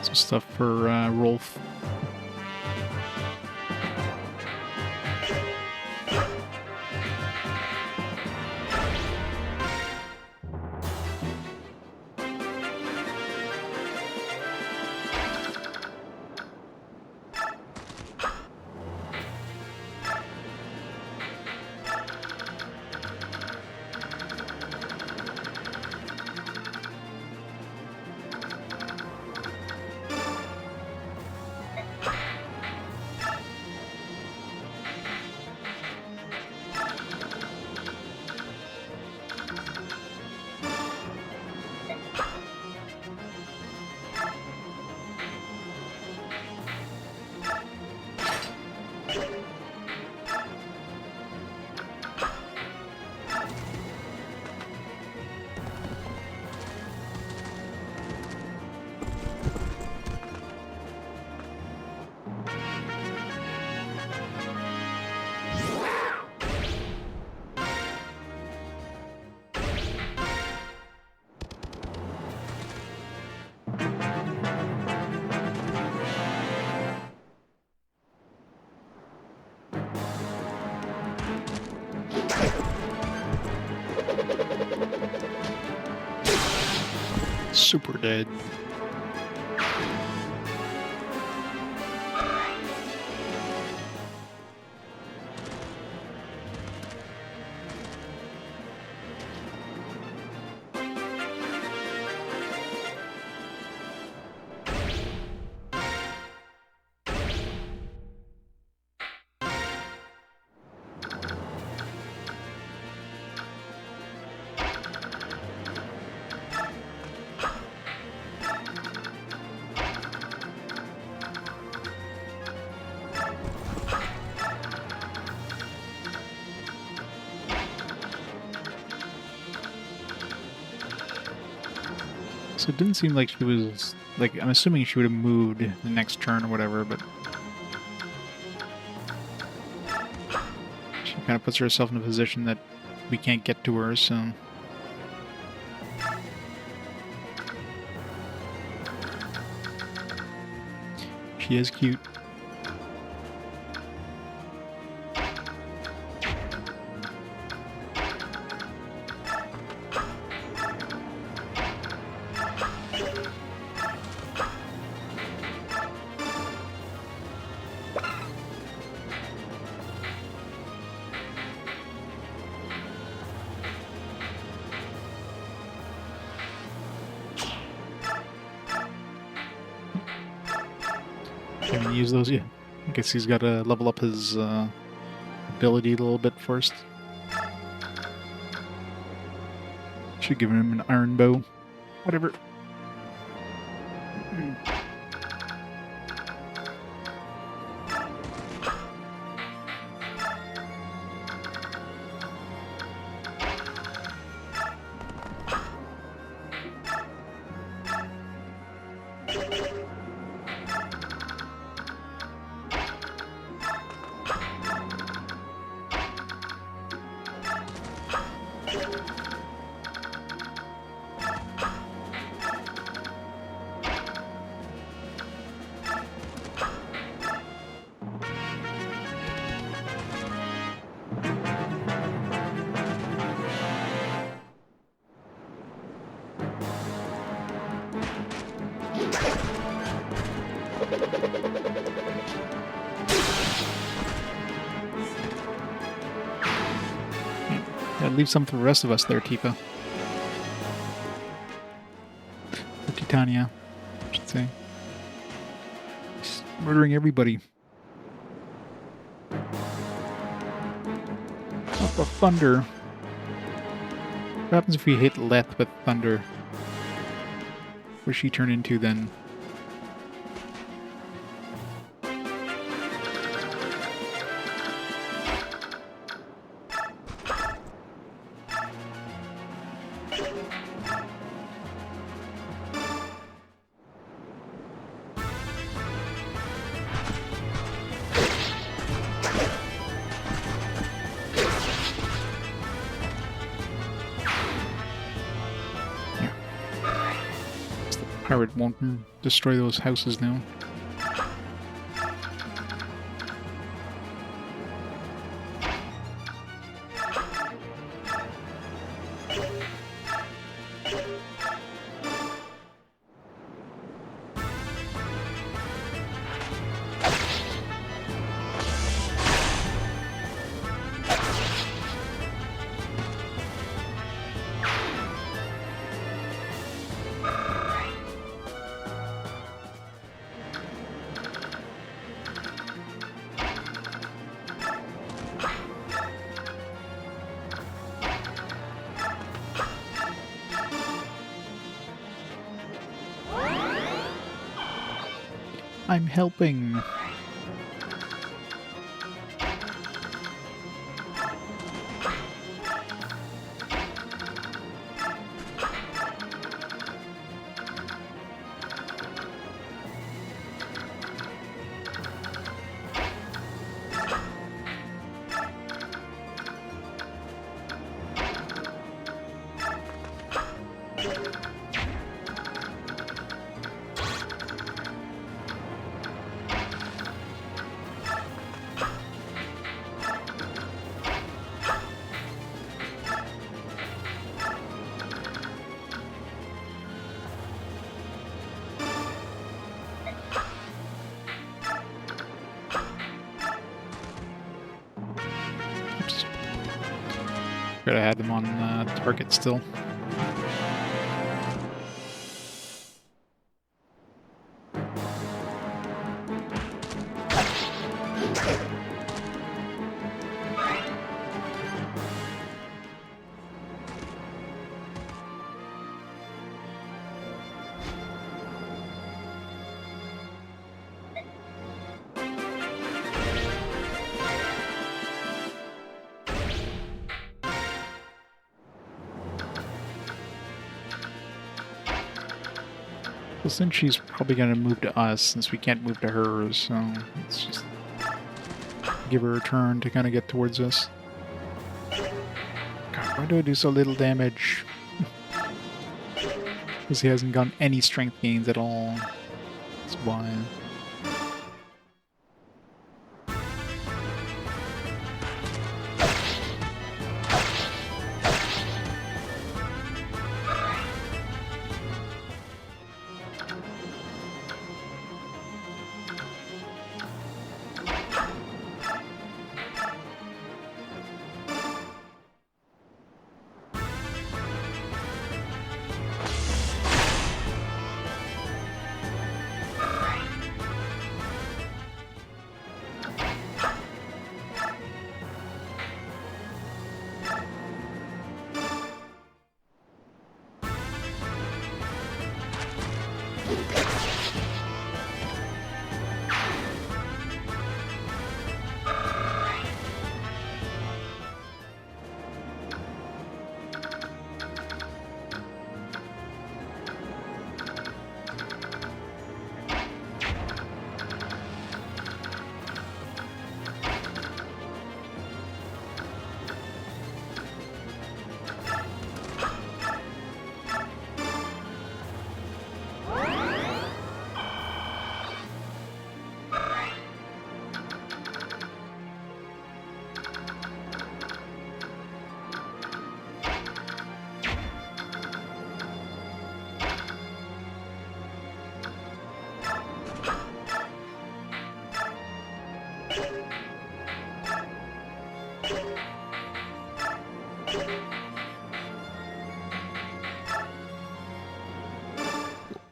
Some stuff for Rolf. super dead. So it didn't seem like she was, like, I'm assuming she would have moved the next turn or whatever, but she kind of puts herself in a position that we can't get to her, so... She is cute. Can he use those yet? I guess he's got to level up his ability a little bit first. Should give him an iron bow. Whatever. Gotta leave some for the rest of us there, Tifa. Or Titania, I should say. He's murdering everybody. What the thunder? What happens if we hit Leth with thunder? What does she turn into then? Pirate won't destroy those houses now. I'm helping. Could have had them on target still. Well, since she's probably going to move to us, since we can't move to her, so let's just give her a turn to kind of get towards us. God, why do I do so little damage? Because he hasn't gotten any strength gains at all. That's why.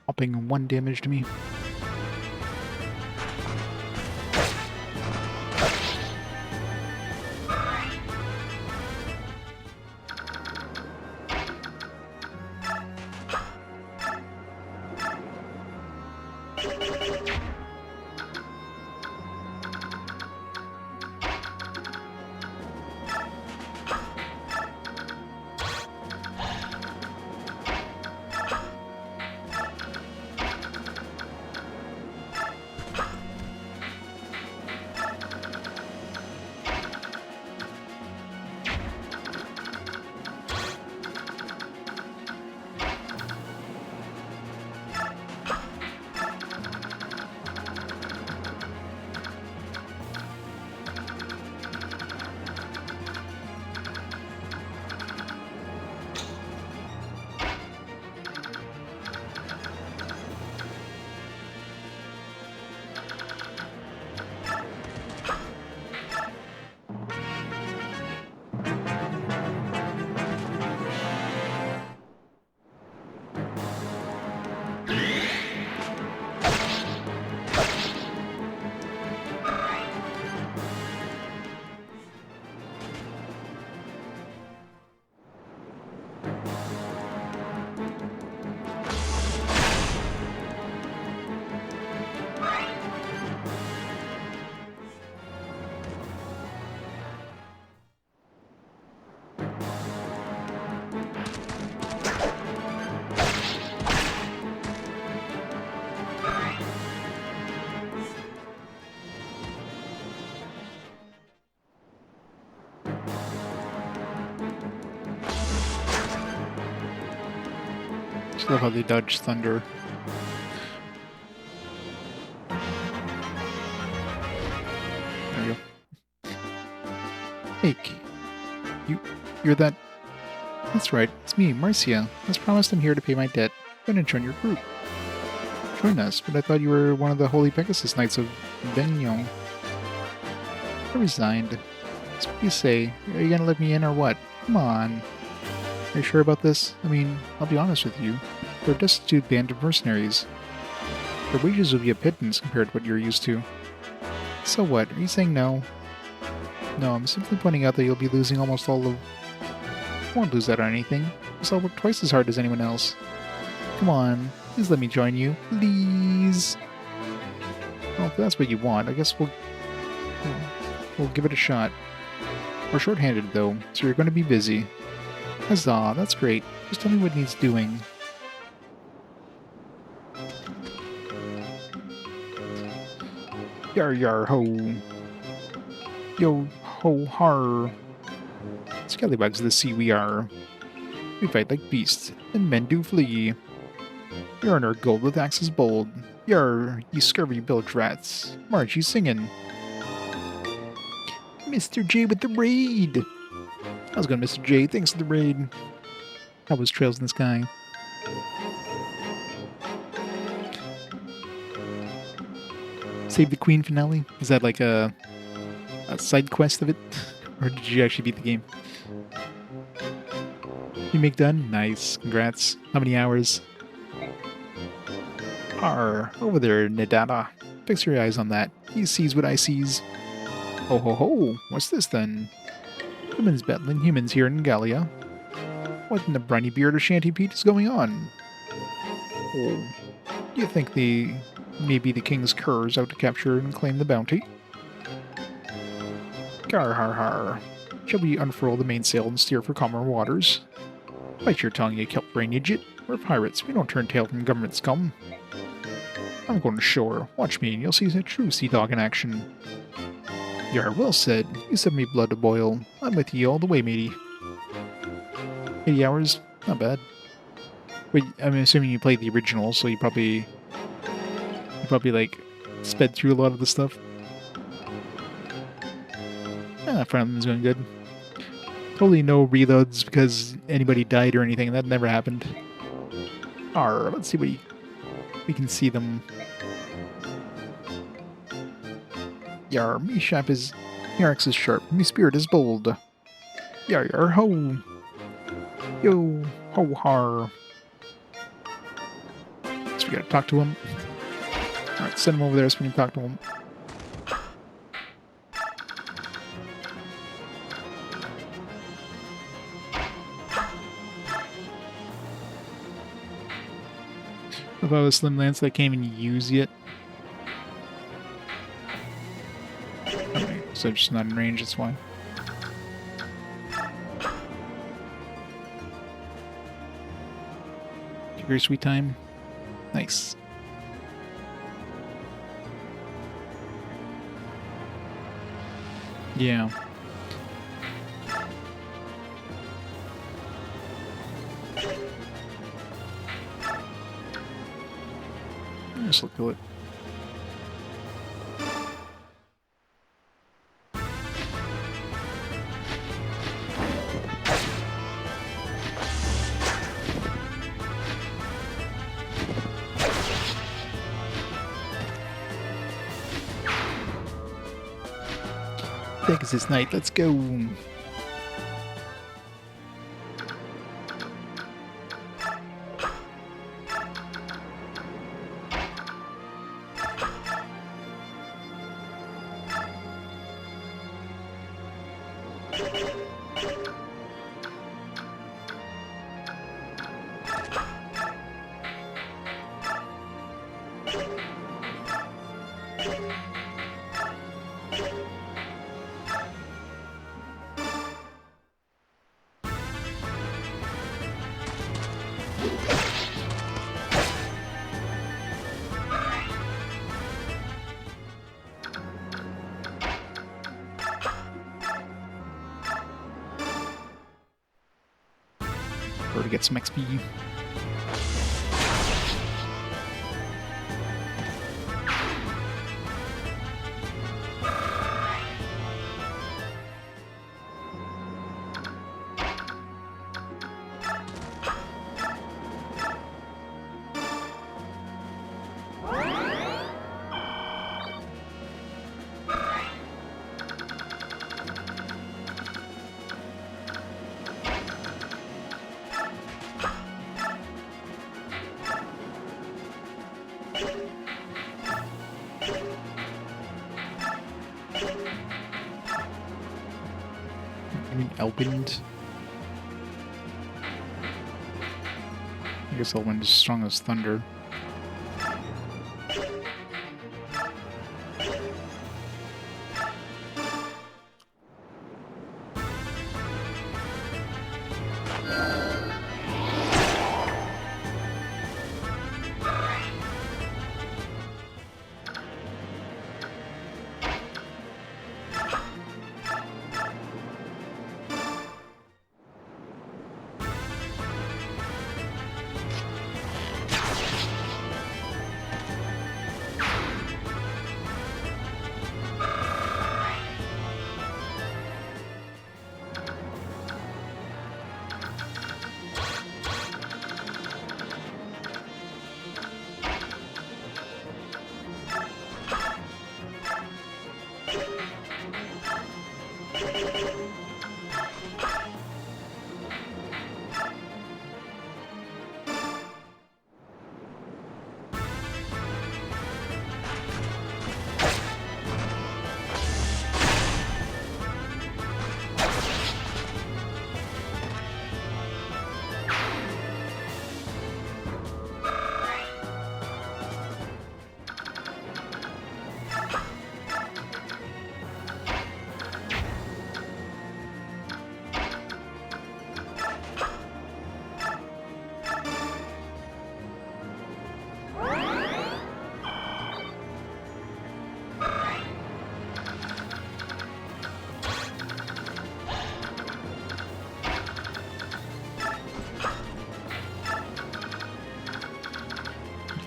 Popping 1 damage to me. Just love how they dodge thunder. There you go. Ake, you're that... That's right, it's me, Marcia. As promised, I'm here to pay my debt. I'm gonna join your group. Join us, but I thought you were one of the Holy Pegasus Knights of Benyon. I resigned. So what do you say? Are you gonna let me in or what? Come on. Are you sure about this? I mean, I'll be honest with you. They're a destitute band of mercenaries. Their wages will be a pittance compared to what you're used to. So what? Are you saying no? No, I'm simply pointing out that you'll be losing almost all of... You won't lose out on anything. Because I'll work twice as hard as anyone else. Come on. Please let me join you. Please. Well, if that's what you want, I guess we'll give it a shot. We're short-handed, though, so you're going to be busy. Huzzah, that's great. Just tell me what needs doing. Yar yar ho. Yo ho har. Scallywags of the sea we are. We fight like beasts, and men do flee. We earn our gold with axes bold. Yar, ye scurvy bilge rats. March, you singin'. Mr. J with the raid! How's it going, Mr. J? Thanks for the raid. How was Trails in the Sky? Save the Queen finale? Is that like a side quest of it? Or did you actually beat the game? You make done? Nice. Congrats. How many hours? Over there, Nidada. Fix your eyes on that. He sees what I sees. Ho ho ho. What's this then? Humans battling humans here in Gallia. What in the briny beard of Shanty Pete is going on? Oh. Do you think maybe the king's curs out to capture and claim the bounty? Gar har har. Shall we unfurl the mainsail and steer for calmer waters? Bite your tongue, you kelp brain idiot. We're pirates. We don't turn tail from government scum. I'm going to shore. Watch me, and you'll see a true sea dog in action. Yar, well said. You set me blood to boil. I'm with you all the way, matey. 80 hours? Not bad. Wait, I'm assuming you played the original, so you probably like sped through a lot of the stuff. Fire Emblem's going good. Totally no reloads because anybody died or anything. That never happened. Let's see what we can see them. Yar, me axe is sharp, me spirit is bold. Yar yar ho. Yo ho har. So we gotta talk to him. Alright, send him over there so we can talk to him. If I was Slim Lance that I can't even use yet. Okay, so I'm just not in range, that's why. Very sweet time. Nice. Yeah. Just look at it. Pegasus Knight, let's go. Or to get some XP. I mean, Elbind. I guess Elbind is strong as thunder.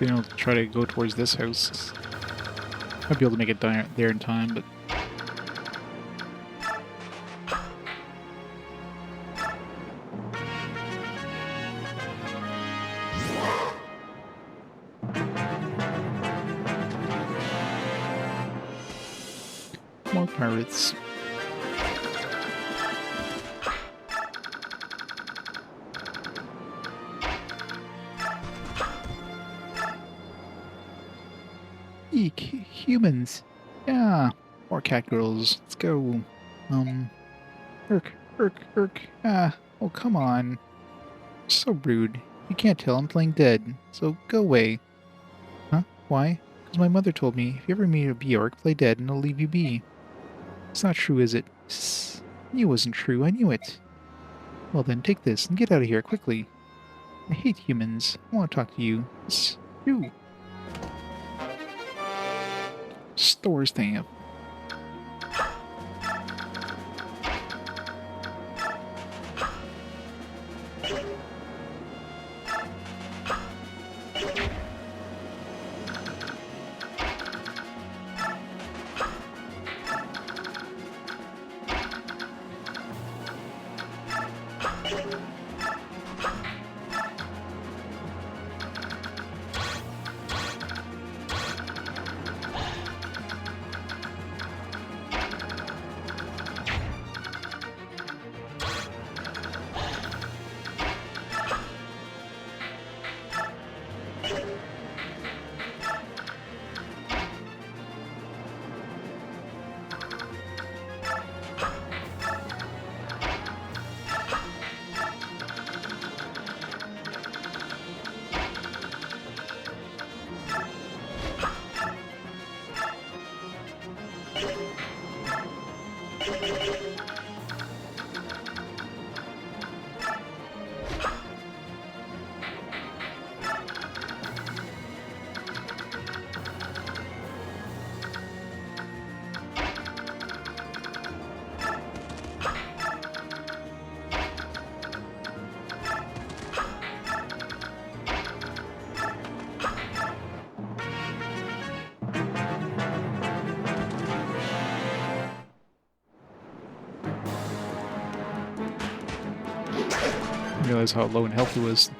You know, try to go towards this house. I'd be able to make it there in time, but more pirates. Eek, humans. Yeah, more cat girls. Let's go. Irk. Ah, oh, come on. So rude. You can't tell I'm playing dead, so go away. Huh? Why? Because my mother told me, if you ever meet a Bjork, play dead and I'll leave you be. It's not true, is it? Sss. I knew it wasn't true, I knew it. Well then, take this and get out of here, quickly. I hate humans. I want to talk to you. It's you. Stores thing up. I realize how low in health he was.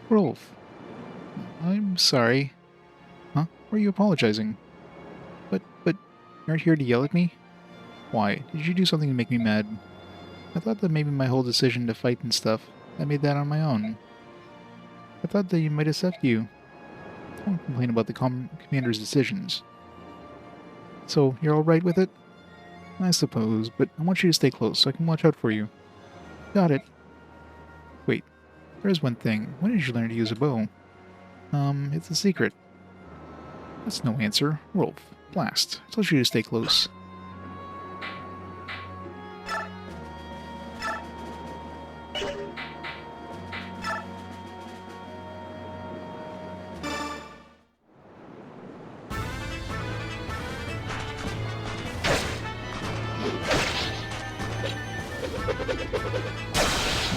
Rolf, I'm sorry. Huh? Why are you apologizing? But, you aren't here to yell at me? Why? Did you do something to make me mad? I thought that maybe my whole decision to fight and stuff, I made that on my own. I thought that you might accept you. I won't complain about the commander's decisions. So, you're alright with it? I suppose, but I want you to stay close so I can watch out for you. Got it. Wait, there is one thing. When did you learn to use a bow? It's a secret. That's no answer. Rolf, blast. I told you to stay close.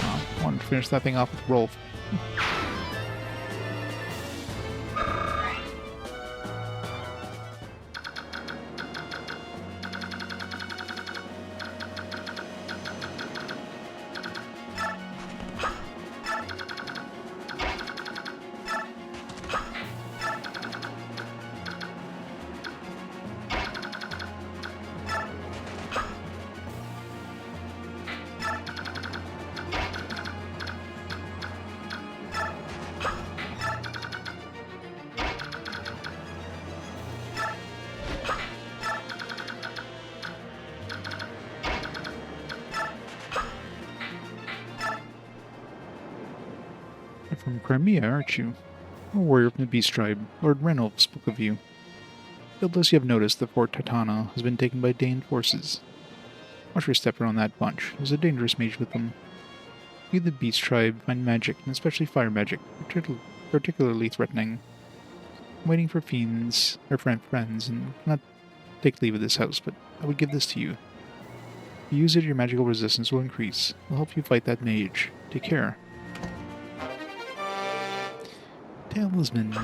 I wanted to finish that thing off with Rolf. You're from Crimea, aren't you? A warrior from the Beast Tribe. Lord Renulf spoke of you. Doubtless you have noticed that Fort Titana has been taken by Daein forces. Watch your step around that bunch. There's a dangerous mage with them. We, the Beast Tribe, find magic, and especially fire magic, particularly threatening. I'm waiting for fiends, or friends, and cannot take leave of this house, but I would give this to you. If you use it, your magical resistance will increase. It will help you fight that mage. Take care. Talisman.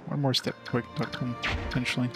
One more step before I can talk to him, eventually.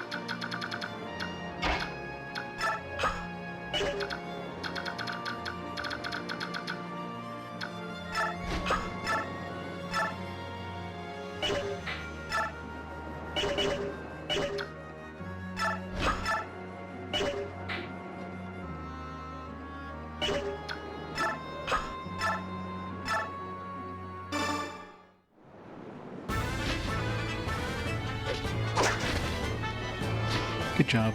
Good job.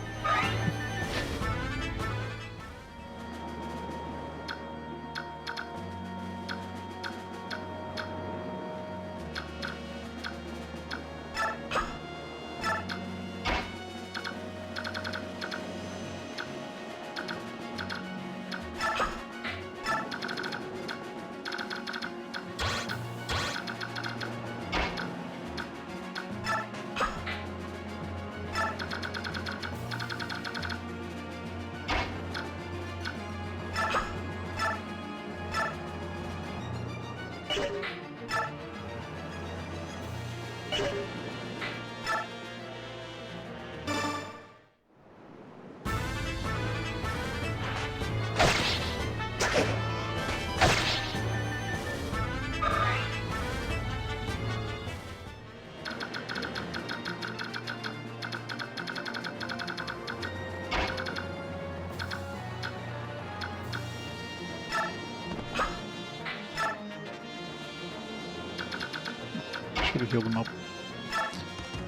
Should have healed him up.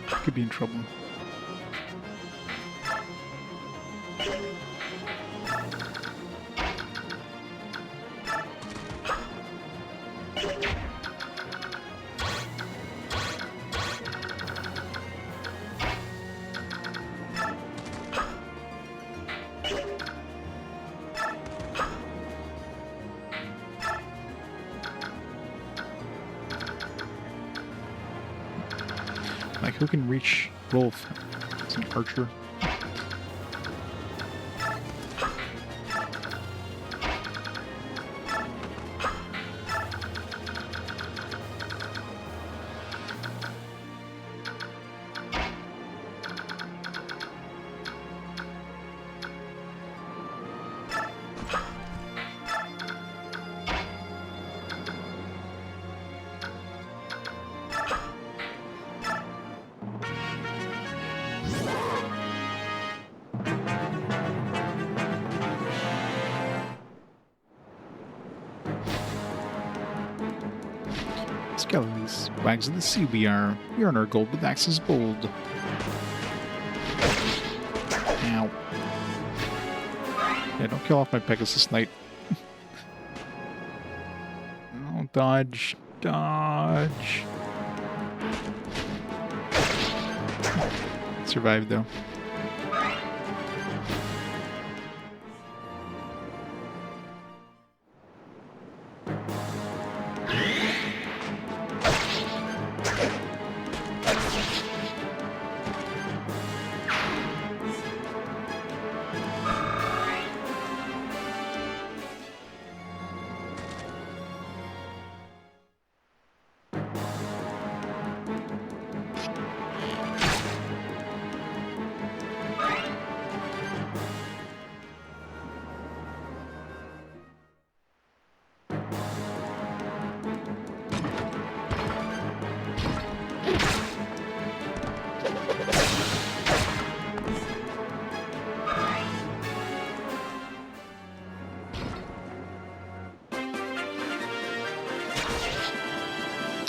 Could be in trouble. Who can reach Wolf? It's an archer. Skellies, wags of the sea we are. We earn our gold with axes bold. Ow. Yeah, don't kill off my Pegasus Knight. Oh, dodge. Dodge. Survived, though.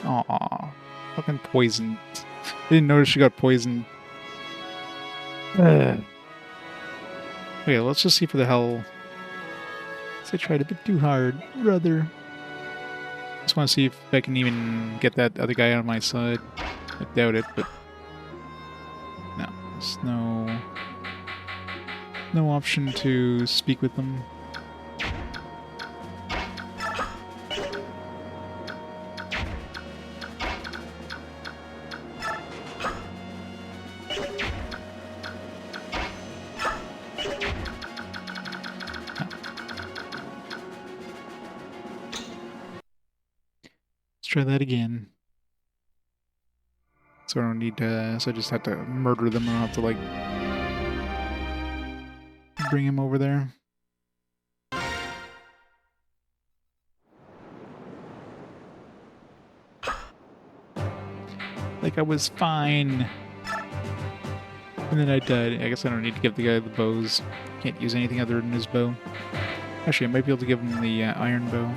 Aw, fucking poisoned. I didn't notice she got poisoned. Okay, let's just see for the hell. I tried a bit too hard, brother. Just want to see if I can even get that other guy on my side. I doubt it, but no, there's no option to speak with them. Try that again. So I don't need to, so I just have to murder them. I don't have to, like, bring him over there. Like I was fine. And then I died. I guess I don't need to give the guy the bows. Can't use anything other than his bow. Actually, I might be able to give him the iron bow.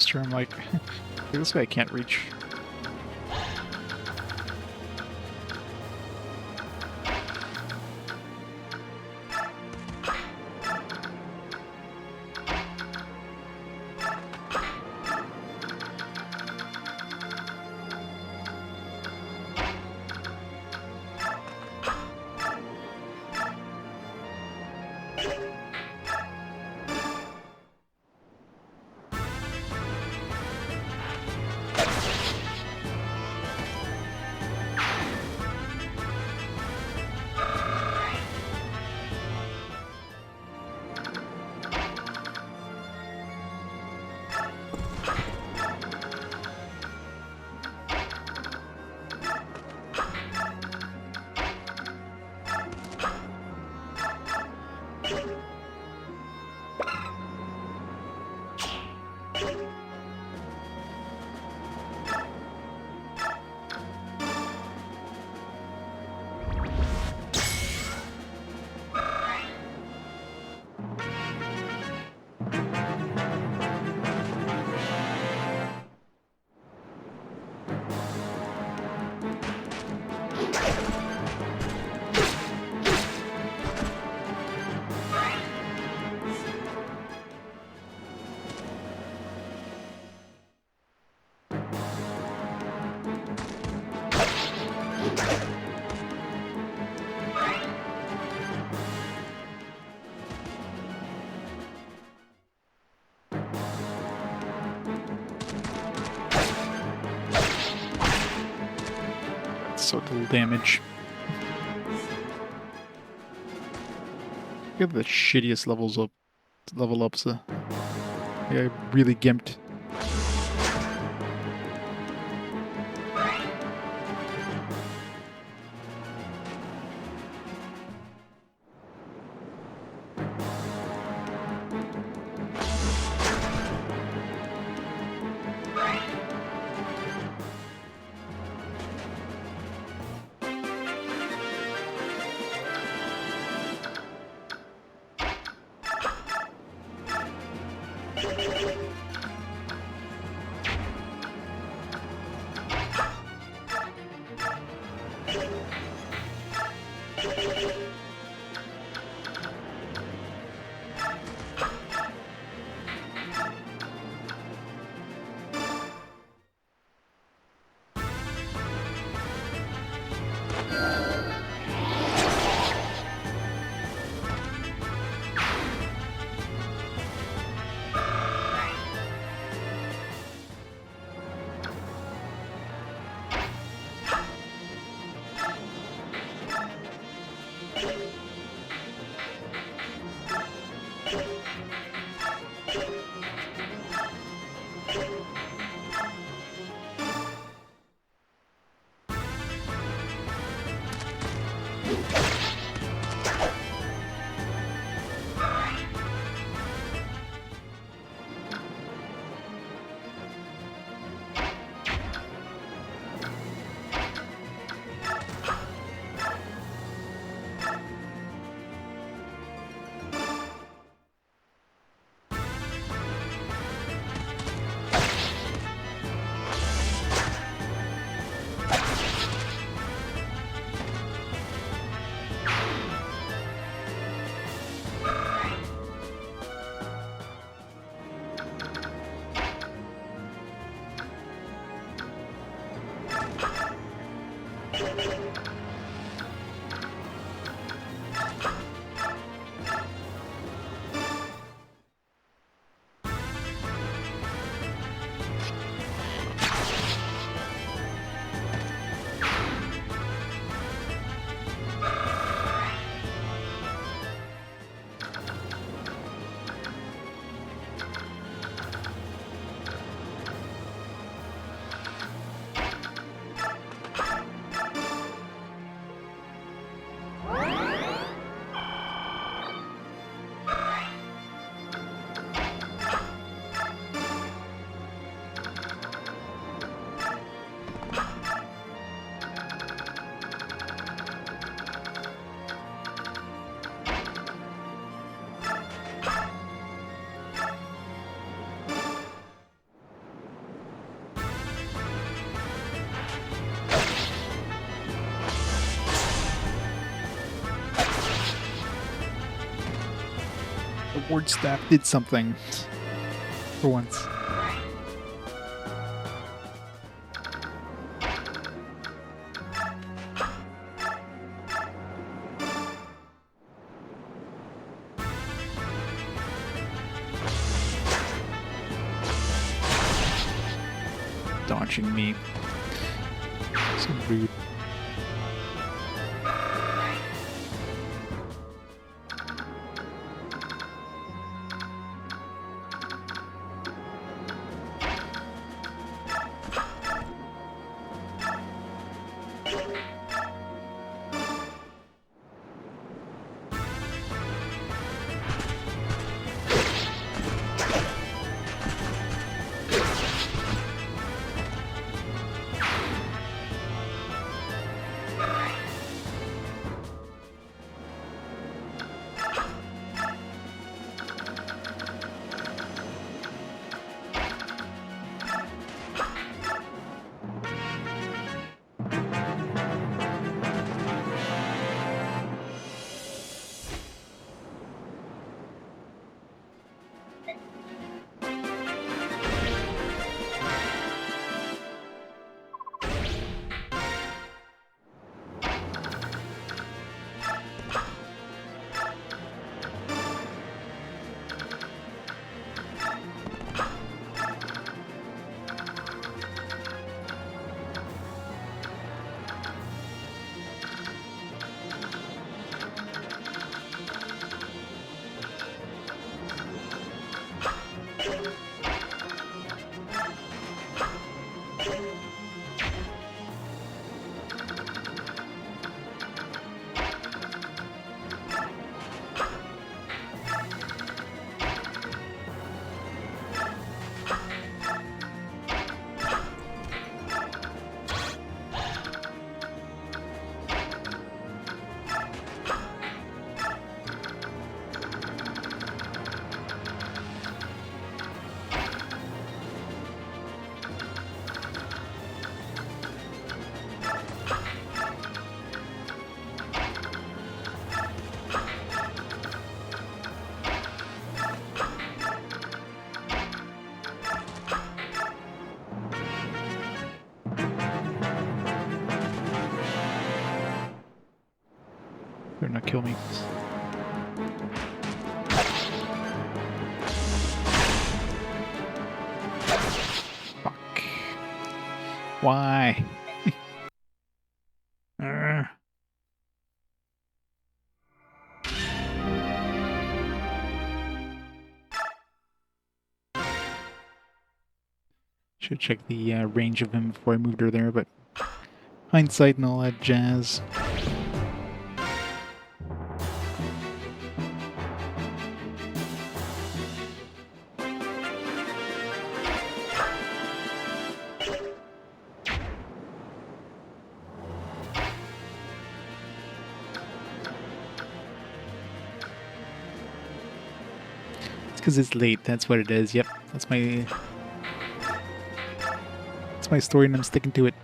faster. I'm like, this guy can't reach. So little damage. Look at the shittiest level ups. I really gimped. the ward staff did something. For once. Dodging me. So rude. Better not kill me. Fuck. Why? Should check the range of him before I moved her there, but hindsight and all that jazz. Because it's late, that's what it is. Yep, that's my story and I'm sticking to it.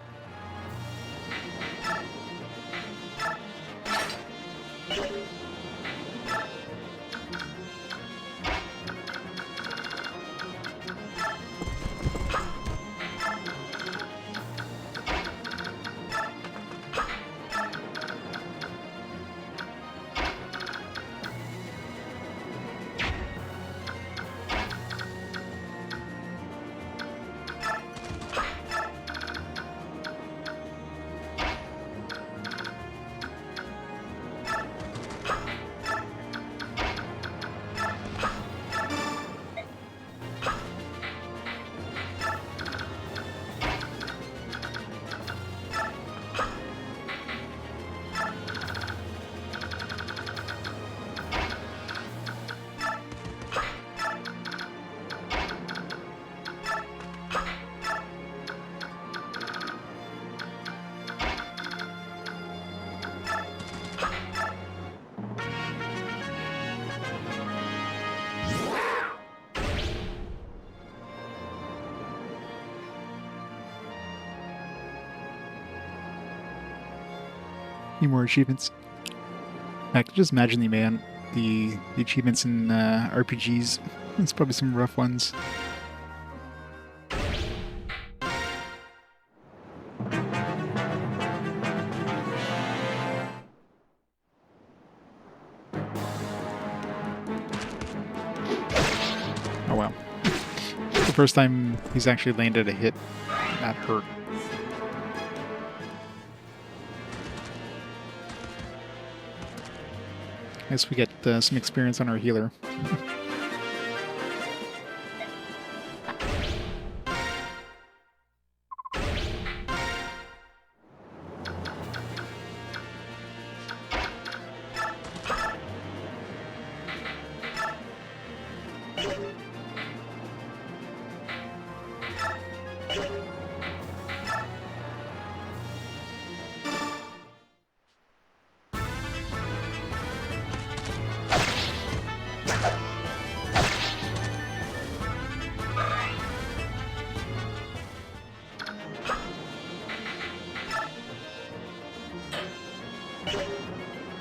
Need more achievements. I can just imagine the man the achievements in RPGs. It's probably some rough ones. Oh well. The first time he's actually landed a hit, that hurt. I guess we get some experience on our healer.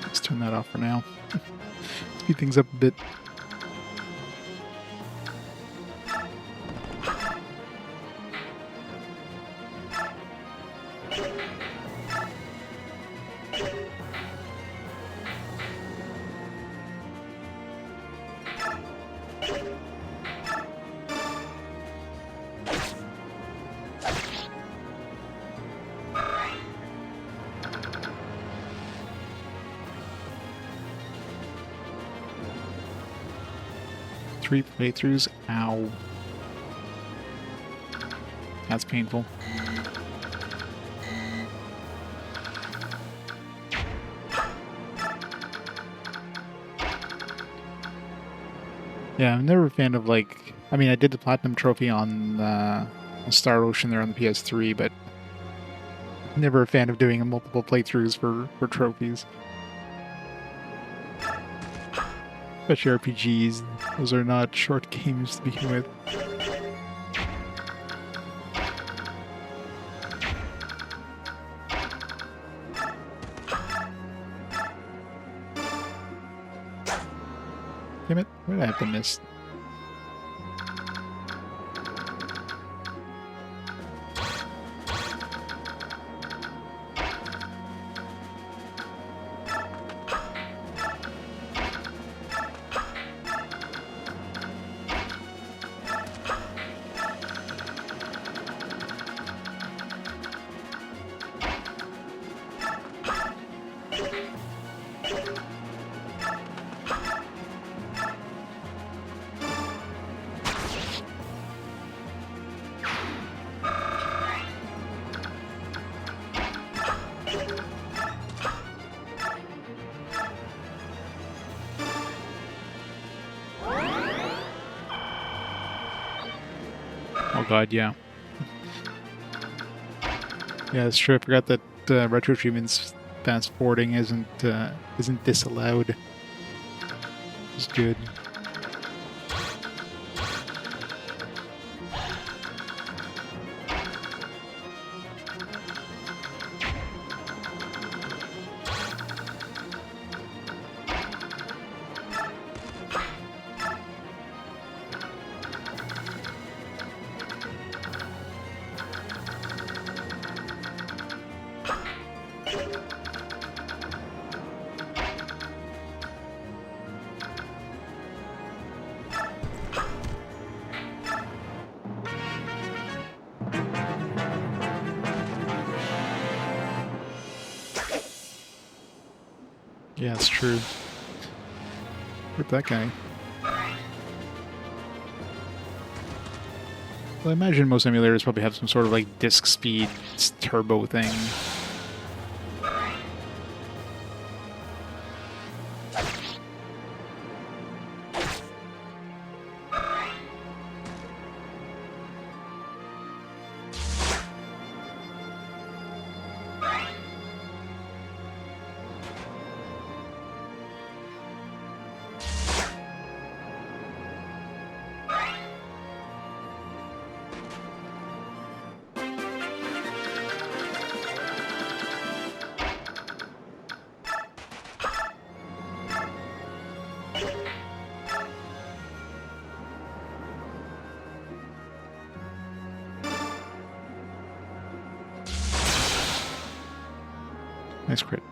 Let's turn that off for now. Speed things up a bit. Three playthroughs. Ow. That's painful. Yeah, I'm never a fan of, like... I mean, I did the Platinum Trophy on Star Ocean there on the PS3, but never a fan of doing multiple playthroughs for trophies. Especially RPGs. Those are not short games to begin with. Damn it, where did I have to miss? Oh god, yeah. Yeah, that's true. I forgot that retro treatments fast forwarding isn't disallowed. It's good. Yeah, it's true. Where'd that guy? Well, I imagine most emulators probably have some sort of like disk speed turbo thing. Nice crit.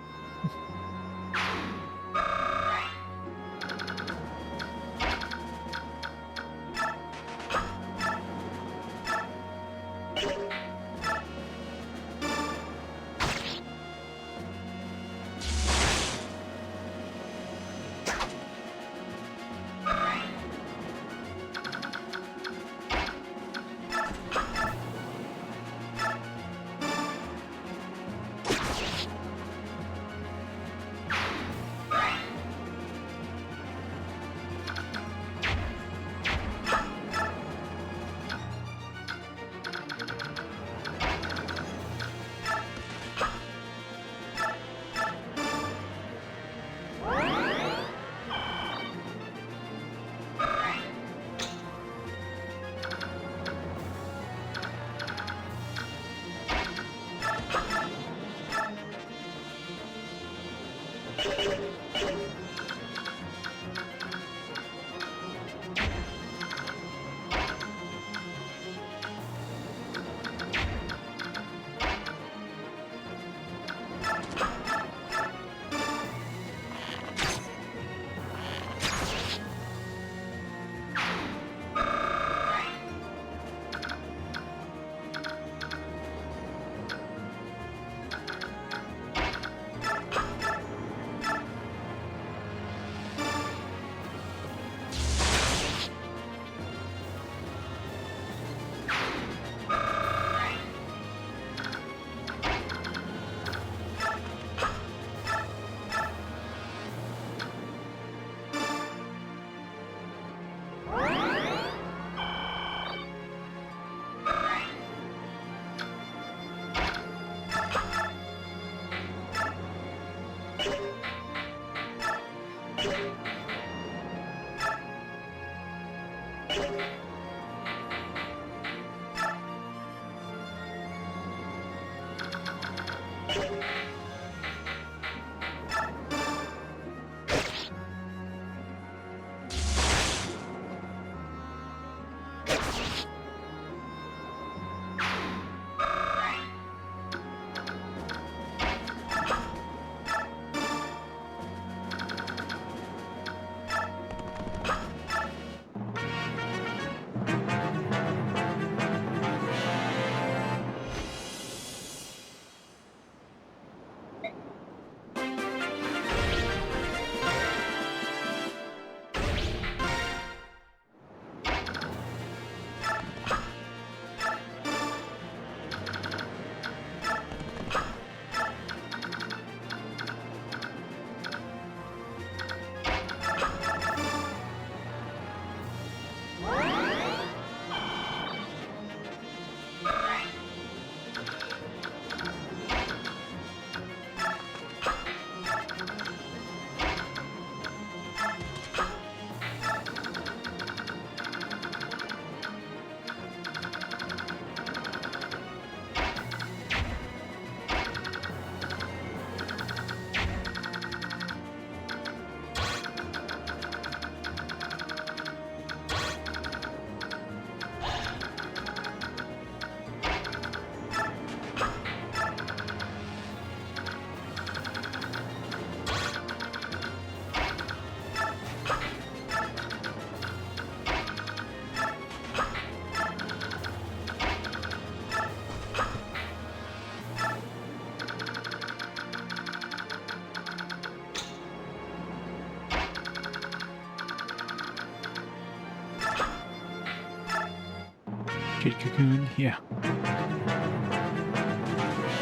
Jade Cocoon, yeah.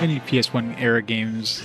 Any PS1 era games.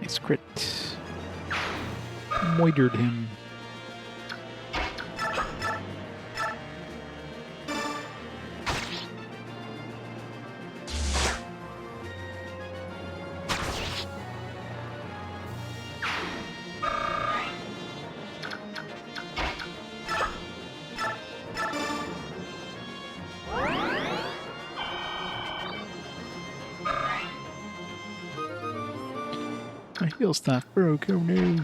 Nice crit. Moitered him. My heal staff broke, oh no.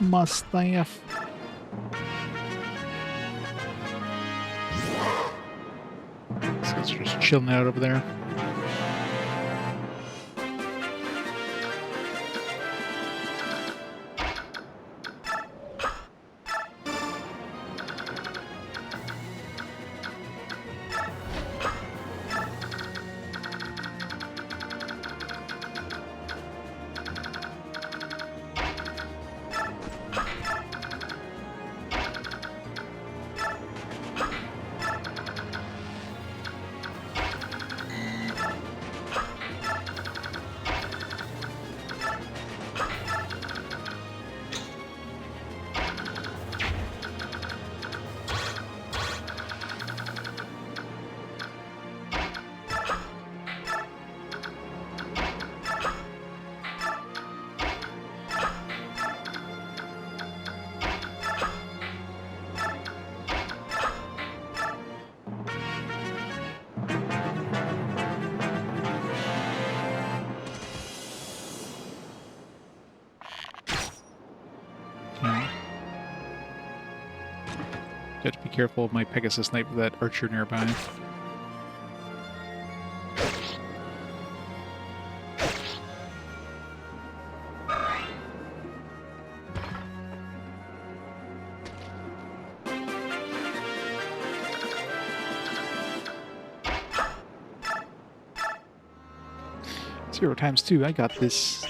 My staff. So it's just chilling out over there. Have to be careful of my Pegasus Knight with that archer nearby. Zero times two, I got this.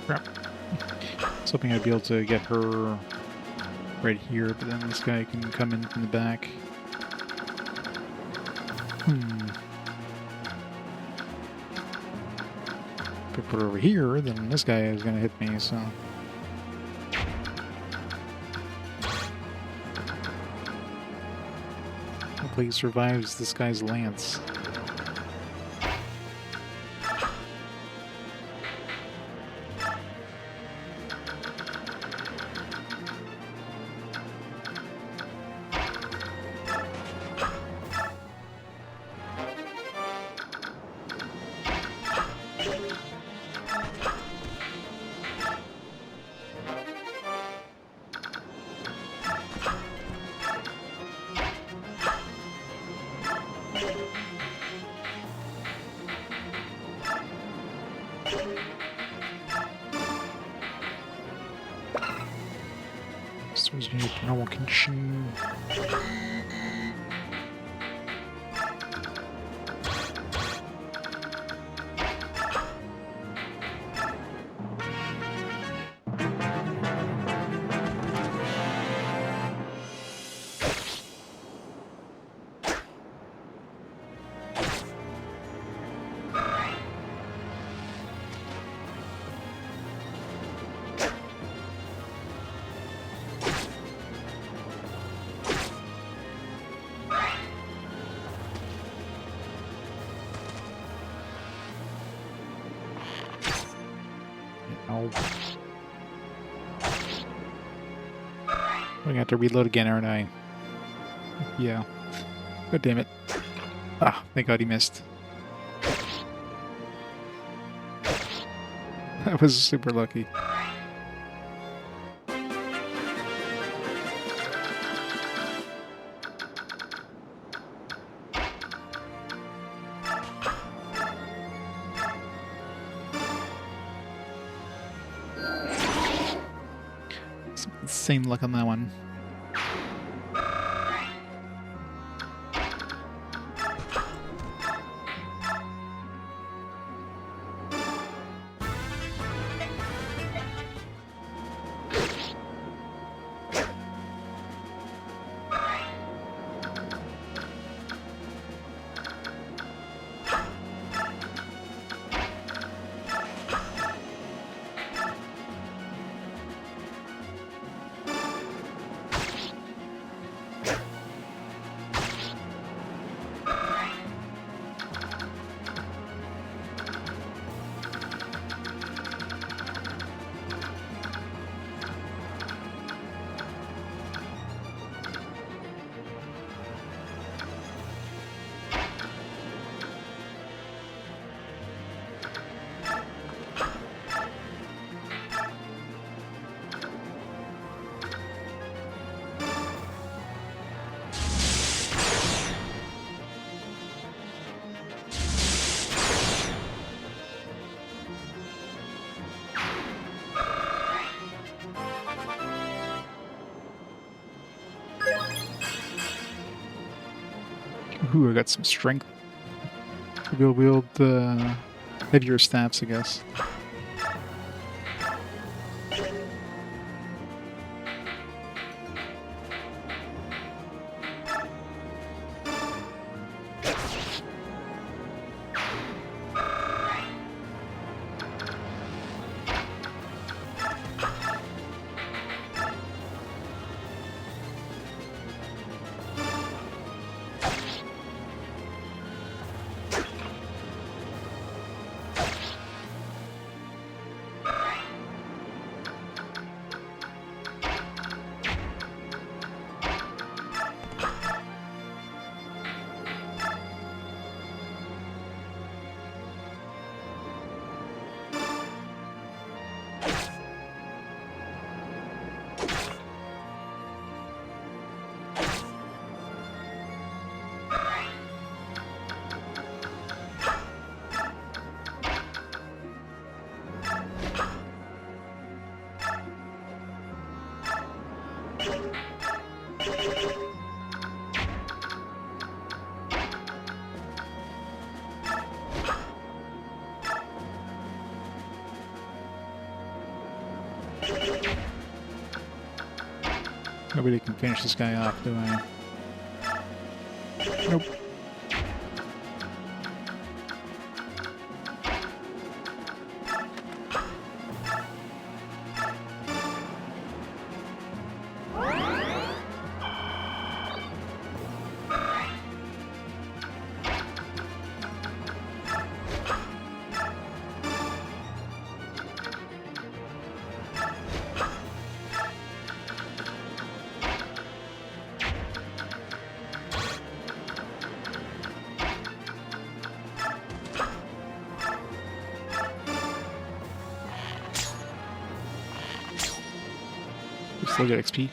Crap. I was hoping I'd be able to get her right here, but then this guy can come in from the back. If I put it over here, then this guy is going to hit me, so... Hopefully he survives this guy's lance. Stores in normal condition. I'm gonna have to reload again, aren't I? Yeah. God damn it. Ah, thank God he missed. That was super lucky. Insane luck on that one. Ooh, I got some strength. We'll wield the heavier staffs, I guess. Nobody can finish this guy off, do I? Nope. We still get XP.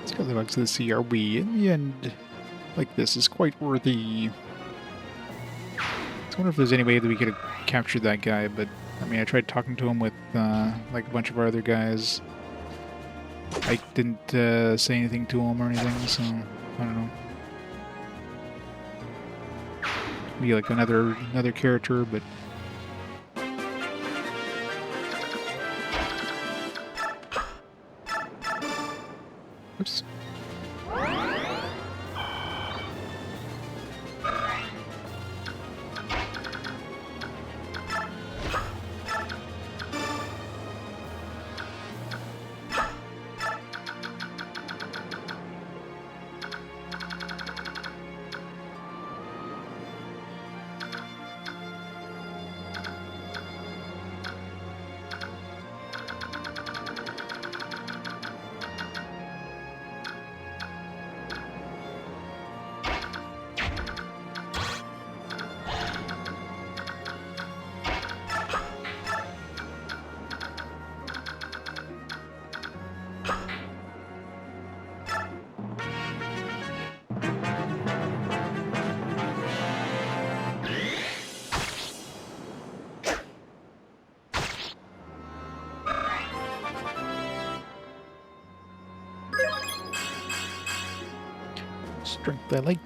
Let's go back to the sea. Are we in the end? Like this is quite worthy. I wonder if there's any way that we could have captured that guy, but I mean, I tried talking to him with like a bunch of our other guys. I didn't say anything to him or anything, so I don't know. Be like another character, but oops. Strength I like.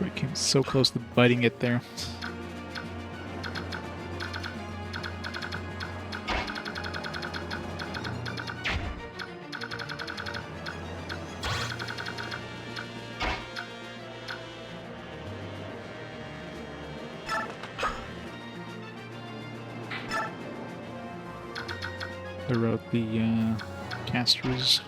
We came so close to biting it there. Clear out the casters.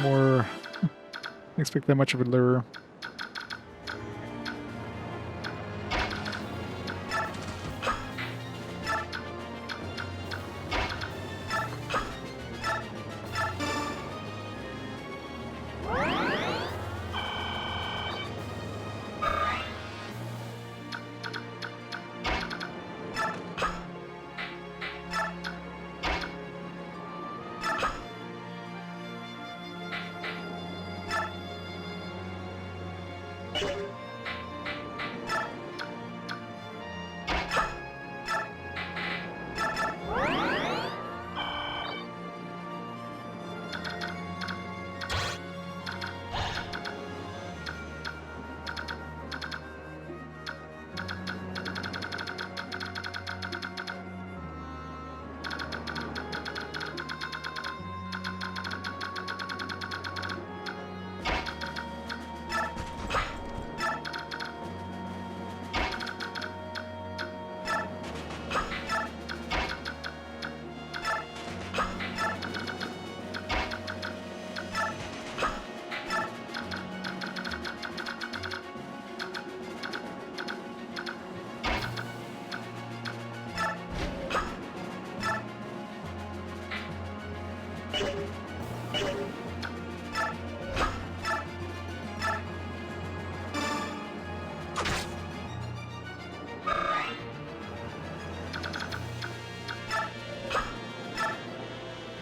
More. Didn't expect that much of a lure.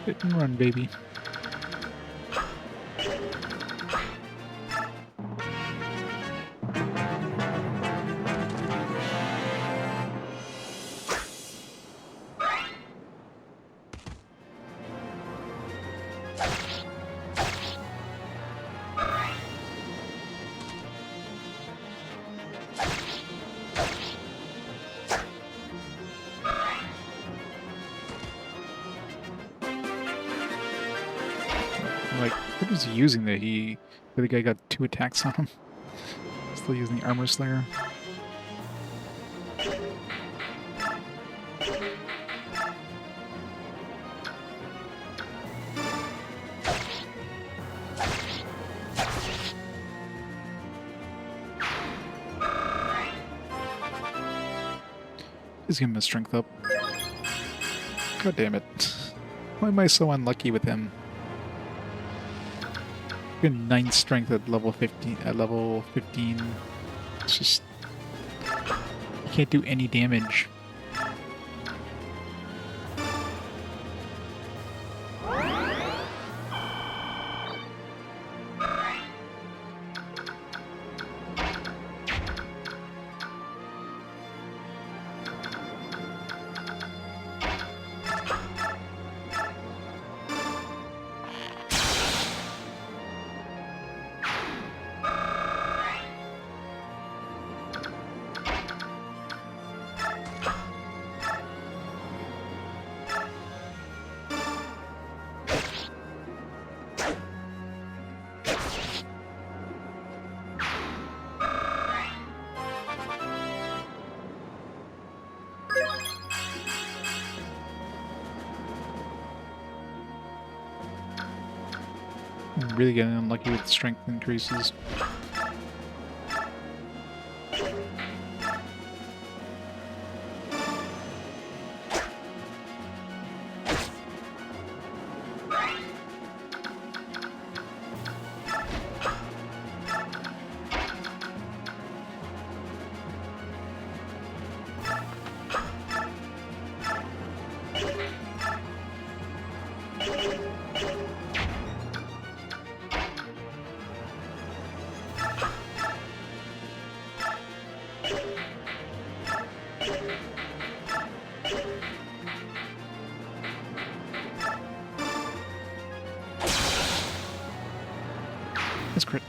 Hit and run, baby. Like, what is he using that the guy got 2 attacks on him? Still using the armor slayer. Just give him a strength up. God damn it. Why am I so unlucky with him? 9 strength at level 15. It's just... You can't do any damage. I'm really getting unlucky with strength increases. That's crit.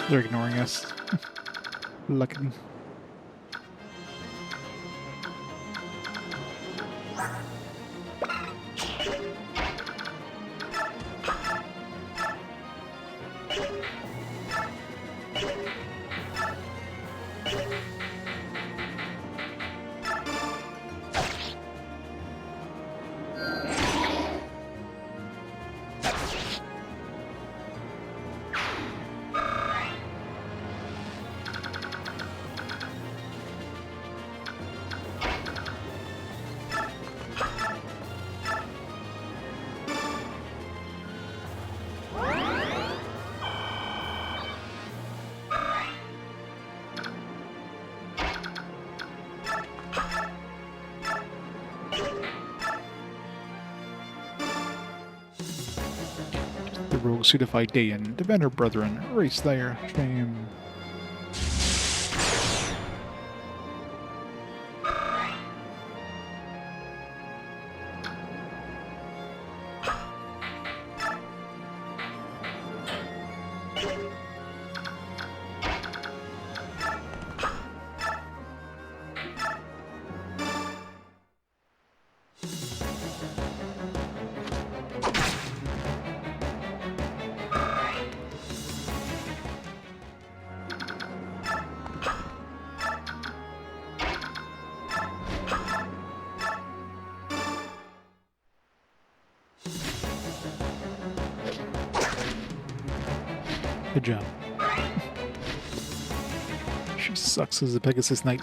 They're ignoring us. Luckily. The rogues who defy Daein, defend our brethren, erase their shame. Good job. She sucks as a Pegasus Knight.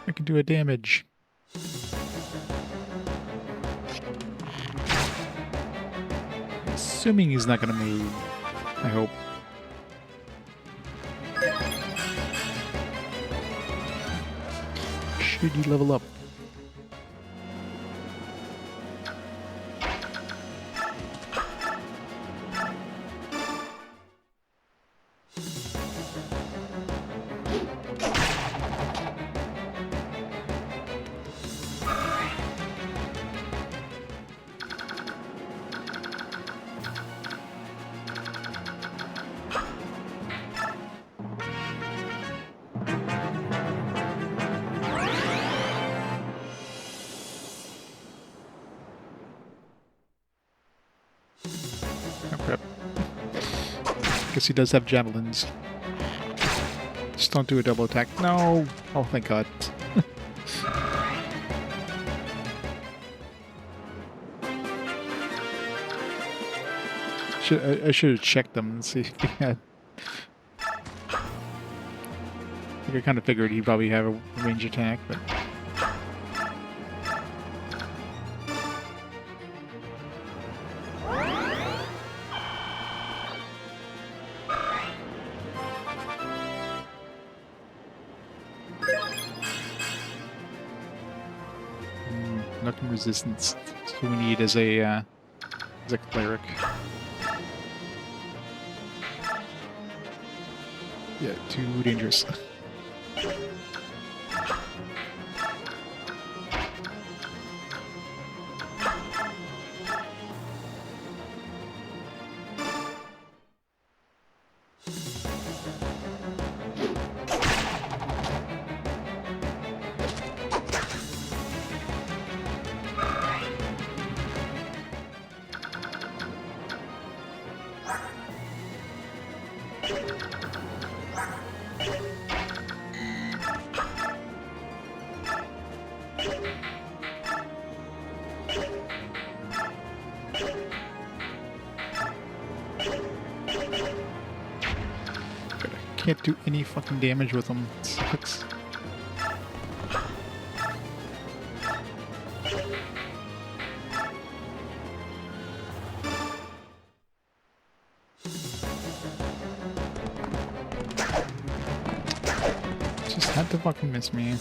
I can do a damage. Assuming he's not going to move. I hope. Should he level up? Guess he does have javelins. Just don't do a double attack. No! Oh, thank God. I should have checked them and see if he had... I kind of figured he'd probably have a range attack, but... Nothing resistance. That's what we need as a cleric. Yeah, too dangerous. Can't do any fucking damage with them. It sucks. Just had to fucking miss me.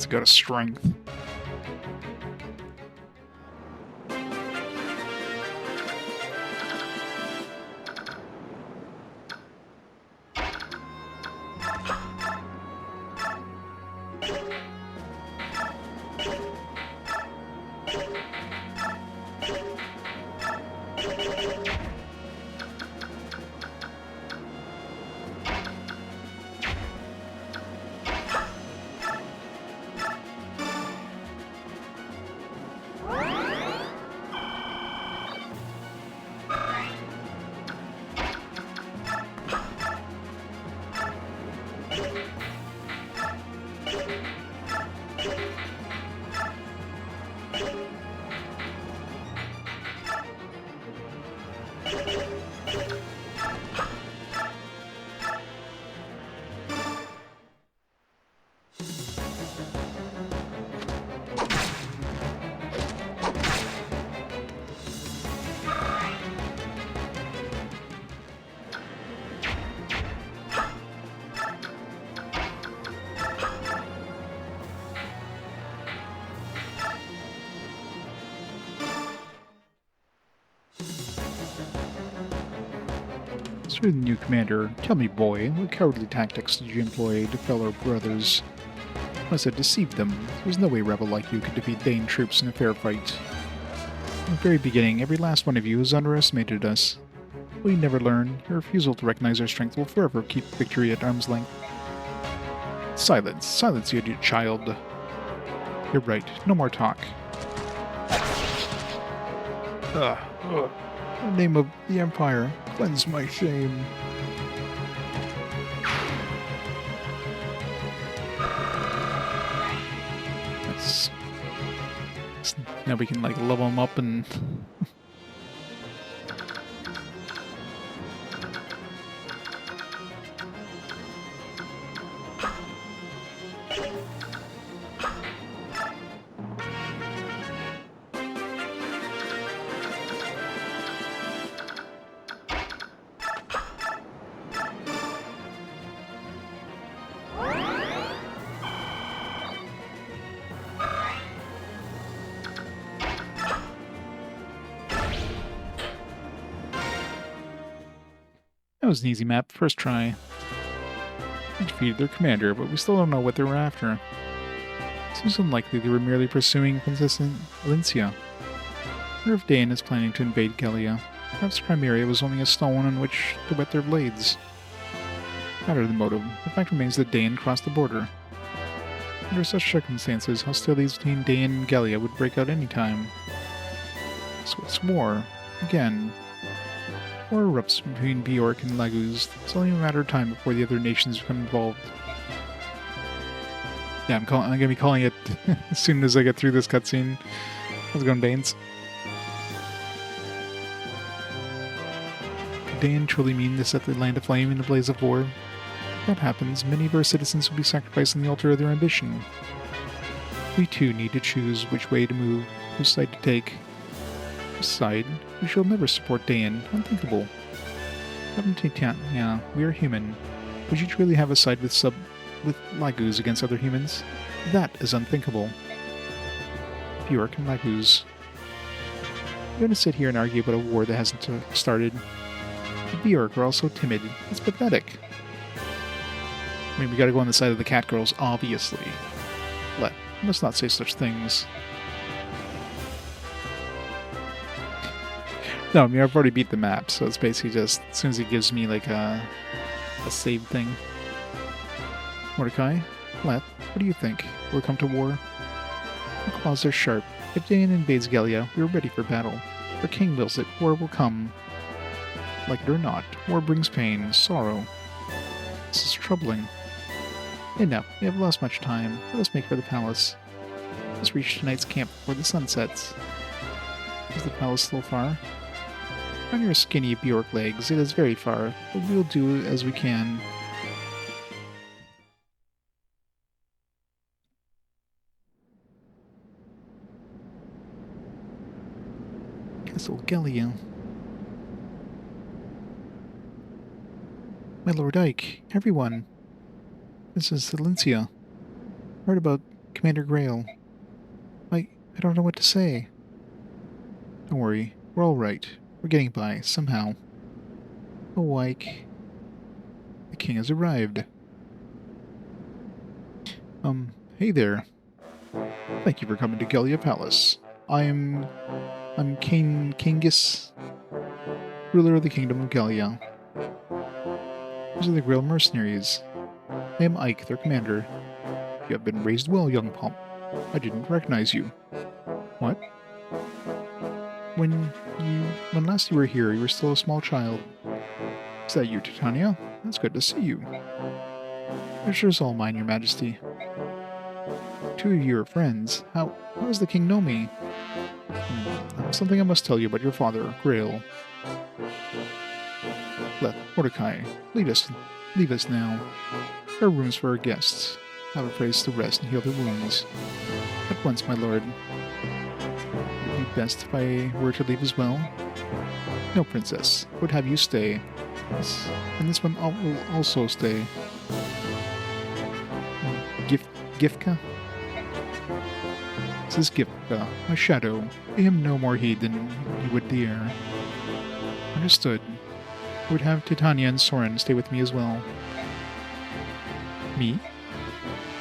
It's got a strength. So the new commander, tell me, boy, what cowardly tactics did you employ to fell our brothers? I must have deceived them. There's no way a rebel like you could defeat Daein troops in a fair fight. From the very beginning, every last one of you has underestimated us. Will you never learn? Your refusal to recognize our strength will forever keep victory at arm's length. Silence. Silence, you idiot child. You're right. No more talk. In the name of the Empire, cleanse my shame. That's... Now we can, like, level them up and... That was an easy map, first try. We defeated their commander, but we still don't know what they were after. Seems unlikely they were merely pursuing Princess Valencia. I wonder if Daein is planning to invade Gallia. Perhaps Crimea was only a stone on which to wet their blades. No matter the motive, the fact remains that Daein crossed the border. Under such circumstances, hostilities between Daein and Gallia would break out any time. So it's war. Again. War erupts between Bjork and Laguz. It's only a matter of time before the other nations become involved. Yeah, I'm gonna be calling it as soon as I get through this cutscene. How's it going, Danes? Could Daein truly mean to set the land aflame in the blaze of war? If that happens, many of our citizens will be sacrificed on the altar of their ambition. We too need to choose which way to move, whose side to take. Whose side? We shall never support Daein. Unthinkable. Yeah, we are human. Would you truly have a side with Laguz against other humans? That is unthinkable. Bjork and Laguz. We're going to sit here and argue about a war that hasn't started. The Bjork are also timid. It's pathetic. I mean, we gotta go on the side of the cat girls, obviously. Let's not say such things. No, I mean, I've already beat the map, so it's basically just, as soon as it gives me, like, a save thing. Mordecai? What do you think? Will it come to war? The claws are sharp. If Daein invades Gallia, we are ready for battle. If our king wills it, war will come. Like it or not, war brings pain, sorrow. This is troubling. Enough, we have lost much time. Let us make for the palace. Let's reach tonight's camp before the sun sets. Is the palace still far? On your skinny Bjork legs, it is very far, but we'll do as we can. Castle Gallia. My Lord Ike, everyone. This is Valencia. Heard about Commander Greil. I don't know what to say. Don't worry, we're all right. We're getting by, somehow. Oh, Ike. The king has arrived. Hey there. Thank you for coming to Gelia Palace. I'm Kingis, ruler of the Kingdom of Gelia. These are the Greil mercenaries. I am Ike, their commander. You have been raised well, young pump. I didn't recognize you. What? When last you were here, you were still a small child. Is that you, Titania? It's good to see you. Pleasure's all mine, your majesty. Two of you are friends. How does the king know me? Something I must tell you about your father, Greil. Mordecai, leave us now. There are rooms for our guests. Have a place to rest and heal their wounds. At once, my lord. Would it be best if I were to leave as well? No, princess. I would have you stay. And this one will also stay. Gifka? This is Gifka, my shadow. Pay him no more heed than you would the air. Understood. I would have Titania and Soren stay with me as well. Me?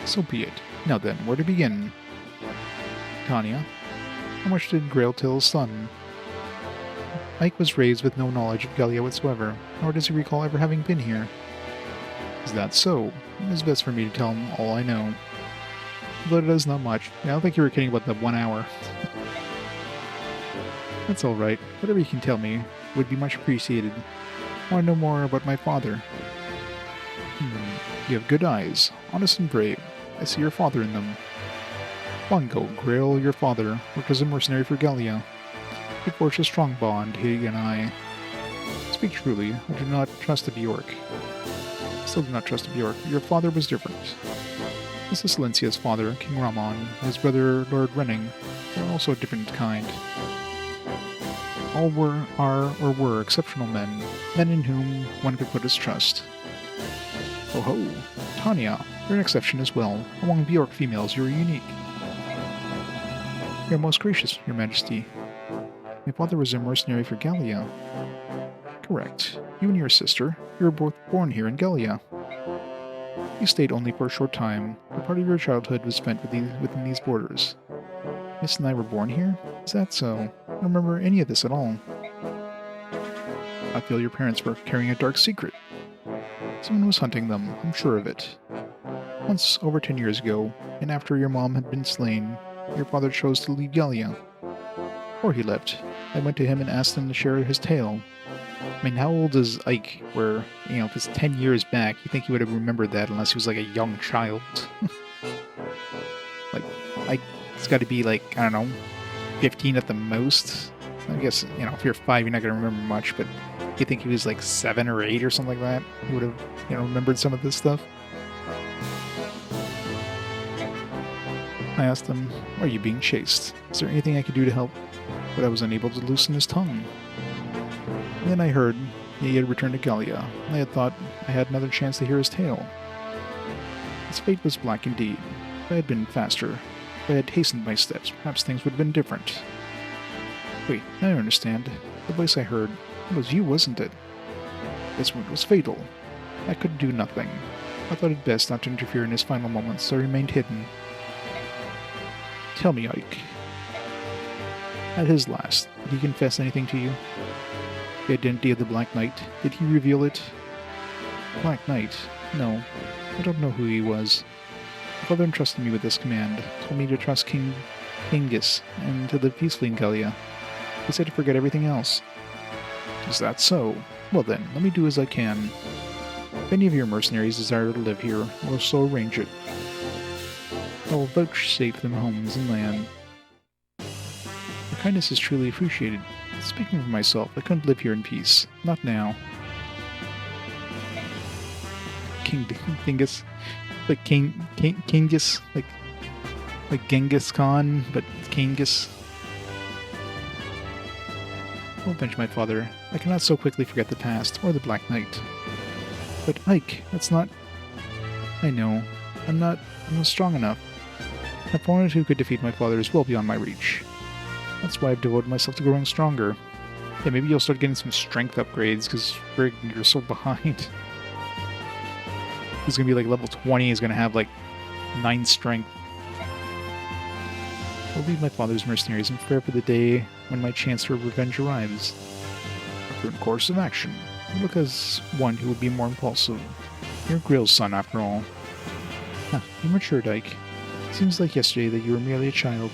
So be it. Now then, where to begin? Titania, how much did Greil tell his son? Ike was raised with no knowledge of Gelia whatsoever, nor does he recall ever having been here. Is that so? It is best for me to tell him all I know. Though it is not much. I don't think you were kidding about the 1 hour. That's alright. Whatever you can tell me would be much appreciated. I want to know more about my father. You have good eyes, honest and brave. I see your father in them. Long ago, Greil, your father, worked as a mercenary for Gelia. He forged a strong bond, he and I. Speak truly, I do not trust the Bjork. Still do not trust the Bjork. Your father was different. This is Silencia's father, King Ramon, and his brother, Lord Renning. They are also a different kind. All were exceptional men in whom one could put his trust. Oh ho, Tanya, you're an exception as well. Among Bjork females, you're unique. You're most gracious, your majesty. My father was a mercenary for Gelia. Correct. You and your sister, you were both born here in Gelia. You stayed only for a short time. A part of your childhood was spent within these borders. Miss and I were born here? Is that so? I don't remember any of this at all. I feel your parents were carrying a dark secret. Someone was hunting them, I'm sure of it. Once, over 10 years ago, and after your mom had been slain, your father chose to leave Gelia. Before he left, I went to him and asked him to share his tale. I mean, how old is Ike? Where, if it's 10 years back, you think he would have remembered that unless he was like a young child. Ike's got to be like, I don't know, 15 at the most. I guess, if you're 5, you're not going to remember much, but you think he was like 7 or 8 or something like that? He would have, remembered some of this stuff. I asked him, "Are you being chased? Is there anything I could do to help?" But I was unable to loosen his tongue. And then I heard he had returned to Gelia, and I had thought I had another chance to hear his tale. His fate was black indeed. If I had been faster, if I had hastened my steps, perhaps things would have been different. Wait, now I understand. The voice I heard, it was you, wasn't it? This wound was fatal. I could do nothing. I thought it best not to interfere in his final moments, so I remained hidden. Tell me, Ike. At his last, did he confess anything to you? The identity of the Black Knight, did he reveal it? Black Knight? No. I don't know who he was. My father entrusted me with this command, told me to trust King Hengis and to live peacefully in Gelia. He said to forget everything else. Is that so? Well then, let me do as I can. If any of your mercenaries desire to live here, I will so arrange it. I will vouchsafe them homes and land. Your kindness is truly appreciated. Speaking for myself, I couldn't live here in peace. Not now. King Genghis, like Genghis, like Genghis Khan, but Genghis. Oh, avenge my father. I cannot so quickly forget the past, or the Black Knight. But Ike, that's not... I know. I'm not strong enough. An opponent who could defeat my father is well beyond my reach. That's why I've devoted myself to growing stronger. Yeah, maybe you'll start getting some strength upgrades, because you're so behind. He's gonna be like level 20, he's gonna have like 9 strength. I'll leave my father's mercenaries and prepare for the day when my chance for revenge arrives. A prudent course of action. You look as one who will be more impulsive. You're Greil's son, after all. Huh, you matured, Ike. Seems like yesterday that you were merely a child.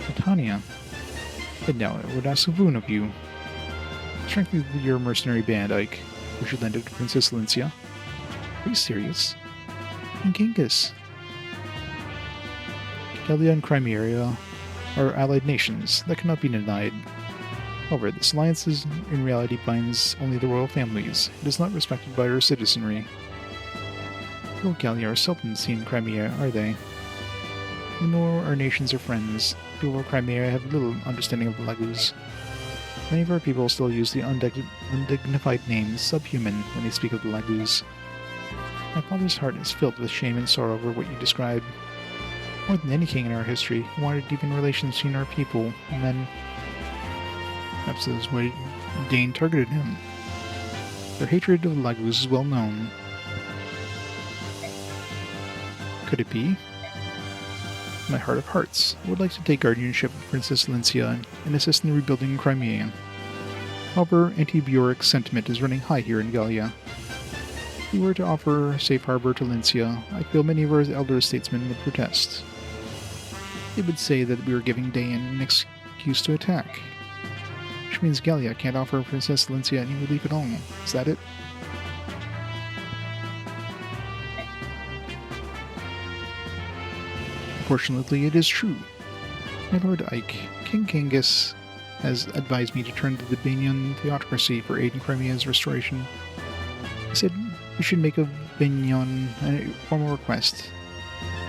Titania. And now I would ask a boon of you. Strengthen your mercenary band, Ike. We should lend it to Princess Lincia. Are you serious? And Genghis. Gallia and Crimea are allied nations. That cannot be denied. However, this alliance in reality binds only the royal families. It is not respected by our citizenry. No Gallia are seldom seen in Crimea, are they? Nor our nations are friends. People of Crimea have little understanding of the Lagus. Many of our people still use the undignified name subhuman when they speak of the Lagus. My father's heart is filled with shame and sorrow over what you described. More than any king in our history, he wanted deepen relations between our people, and then perhaps that is why Daein targeted him. Their hatred of the Lagus is well known. Could it be? My heart of hearts, I would like to take guardianship of Princess Lincia and assist in rebuilding Crimea. However, anti-Bjork sentiment is running high here in Gallia. If we were to offer safe harbor to Lincia, I feel many of our elder statesmen would protest. They would say that we are giving Daein an excuse to attack. Which means Gallia can't offer Princess Lincia any relief at all. Is that it? Unfortunately, it is true. My Lord Ike, King Genghis has advised me to turn to the Daein theocracy for aid in Crimea's restoration. He said we should make a Daein a formal request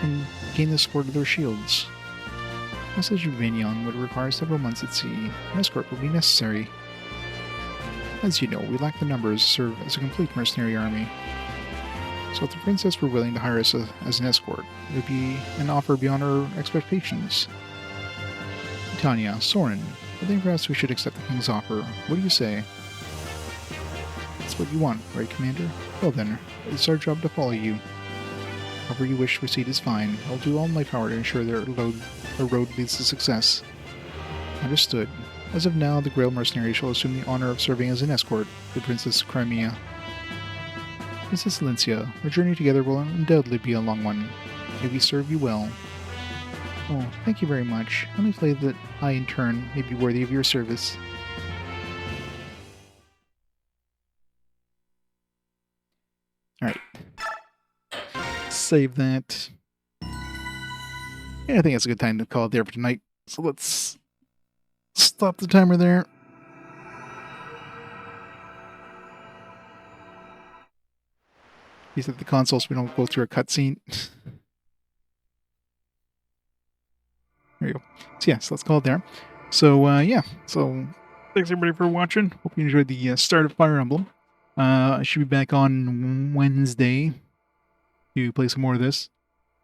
and gain the support of their shields. Passage of Daein would require several months at sea. An escort would be necessary. As you know, we lack the numbers to serve as a complete mercenary army. So if the princess were willing to hire us as an escort, it would be an offer beyond our expectations. Titania, Soren, I think perhaps we should accept the king's offer. What do you say? That's what you want, right, Commander? Well then, it's our job to follow you. However you wish to proceed is fine. I'll do all my power to ensure that our road leads to success. Understood. As of now, the Greil mercenary shall assume the honor of serving as an escort to Princess Crimea. Princess Lincia, our journey together will undoubtedly be a long one. May we serve you well. Oh, thank you very much. Let me play that I, in turn, may be worthy of your service. Alright. Save that. Yeah, I think it's a good time to call it there for tonight. So let's stop the timer there. Reset the console so we don't go through a cutscene. There you go. So yes, let's call it there. So yeah, so thanks everybody for watching. Hope you enjoyed the start of Fire Emblem. I should be back on Wednesday to play some more of this.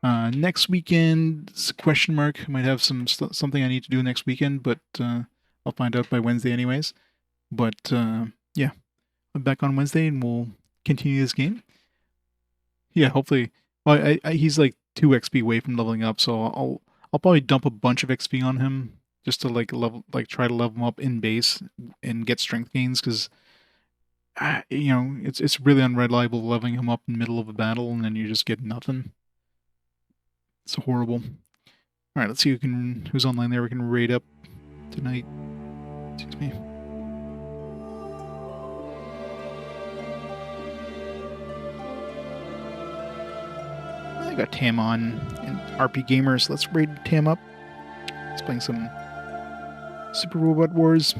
Next weekend, question mark. I might have something I need to do next weekend, but I'll find out by Wednesday anyways. But yeah, I'm back on Wednesday and we'll continue this game. Yeah, hopefully. Well, he's like 2 XP away from leveling up, so I'll probably dump a bunch of XP on him just to try to level him up in base and get strength gains, because you know, it's really unreliable leveling him up in the middle of a battle and then you just get nothing. It's horrible. All right, let's see who's online there. We can raid up tonight. Excuse me. I got Tam on and RP Gamers. Let's raid Tam up. Let's play some Super Robot Wars.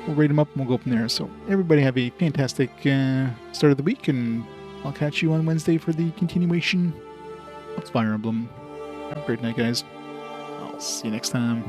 We'll raid him up and we'll go from there. So everybody have a fantastic start of the week, and I'll catch you on Wednesday for the continuation of Fire Emblem. Have a great night, guys. I'll see you next time.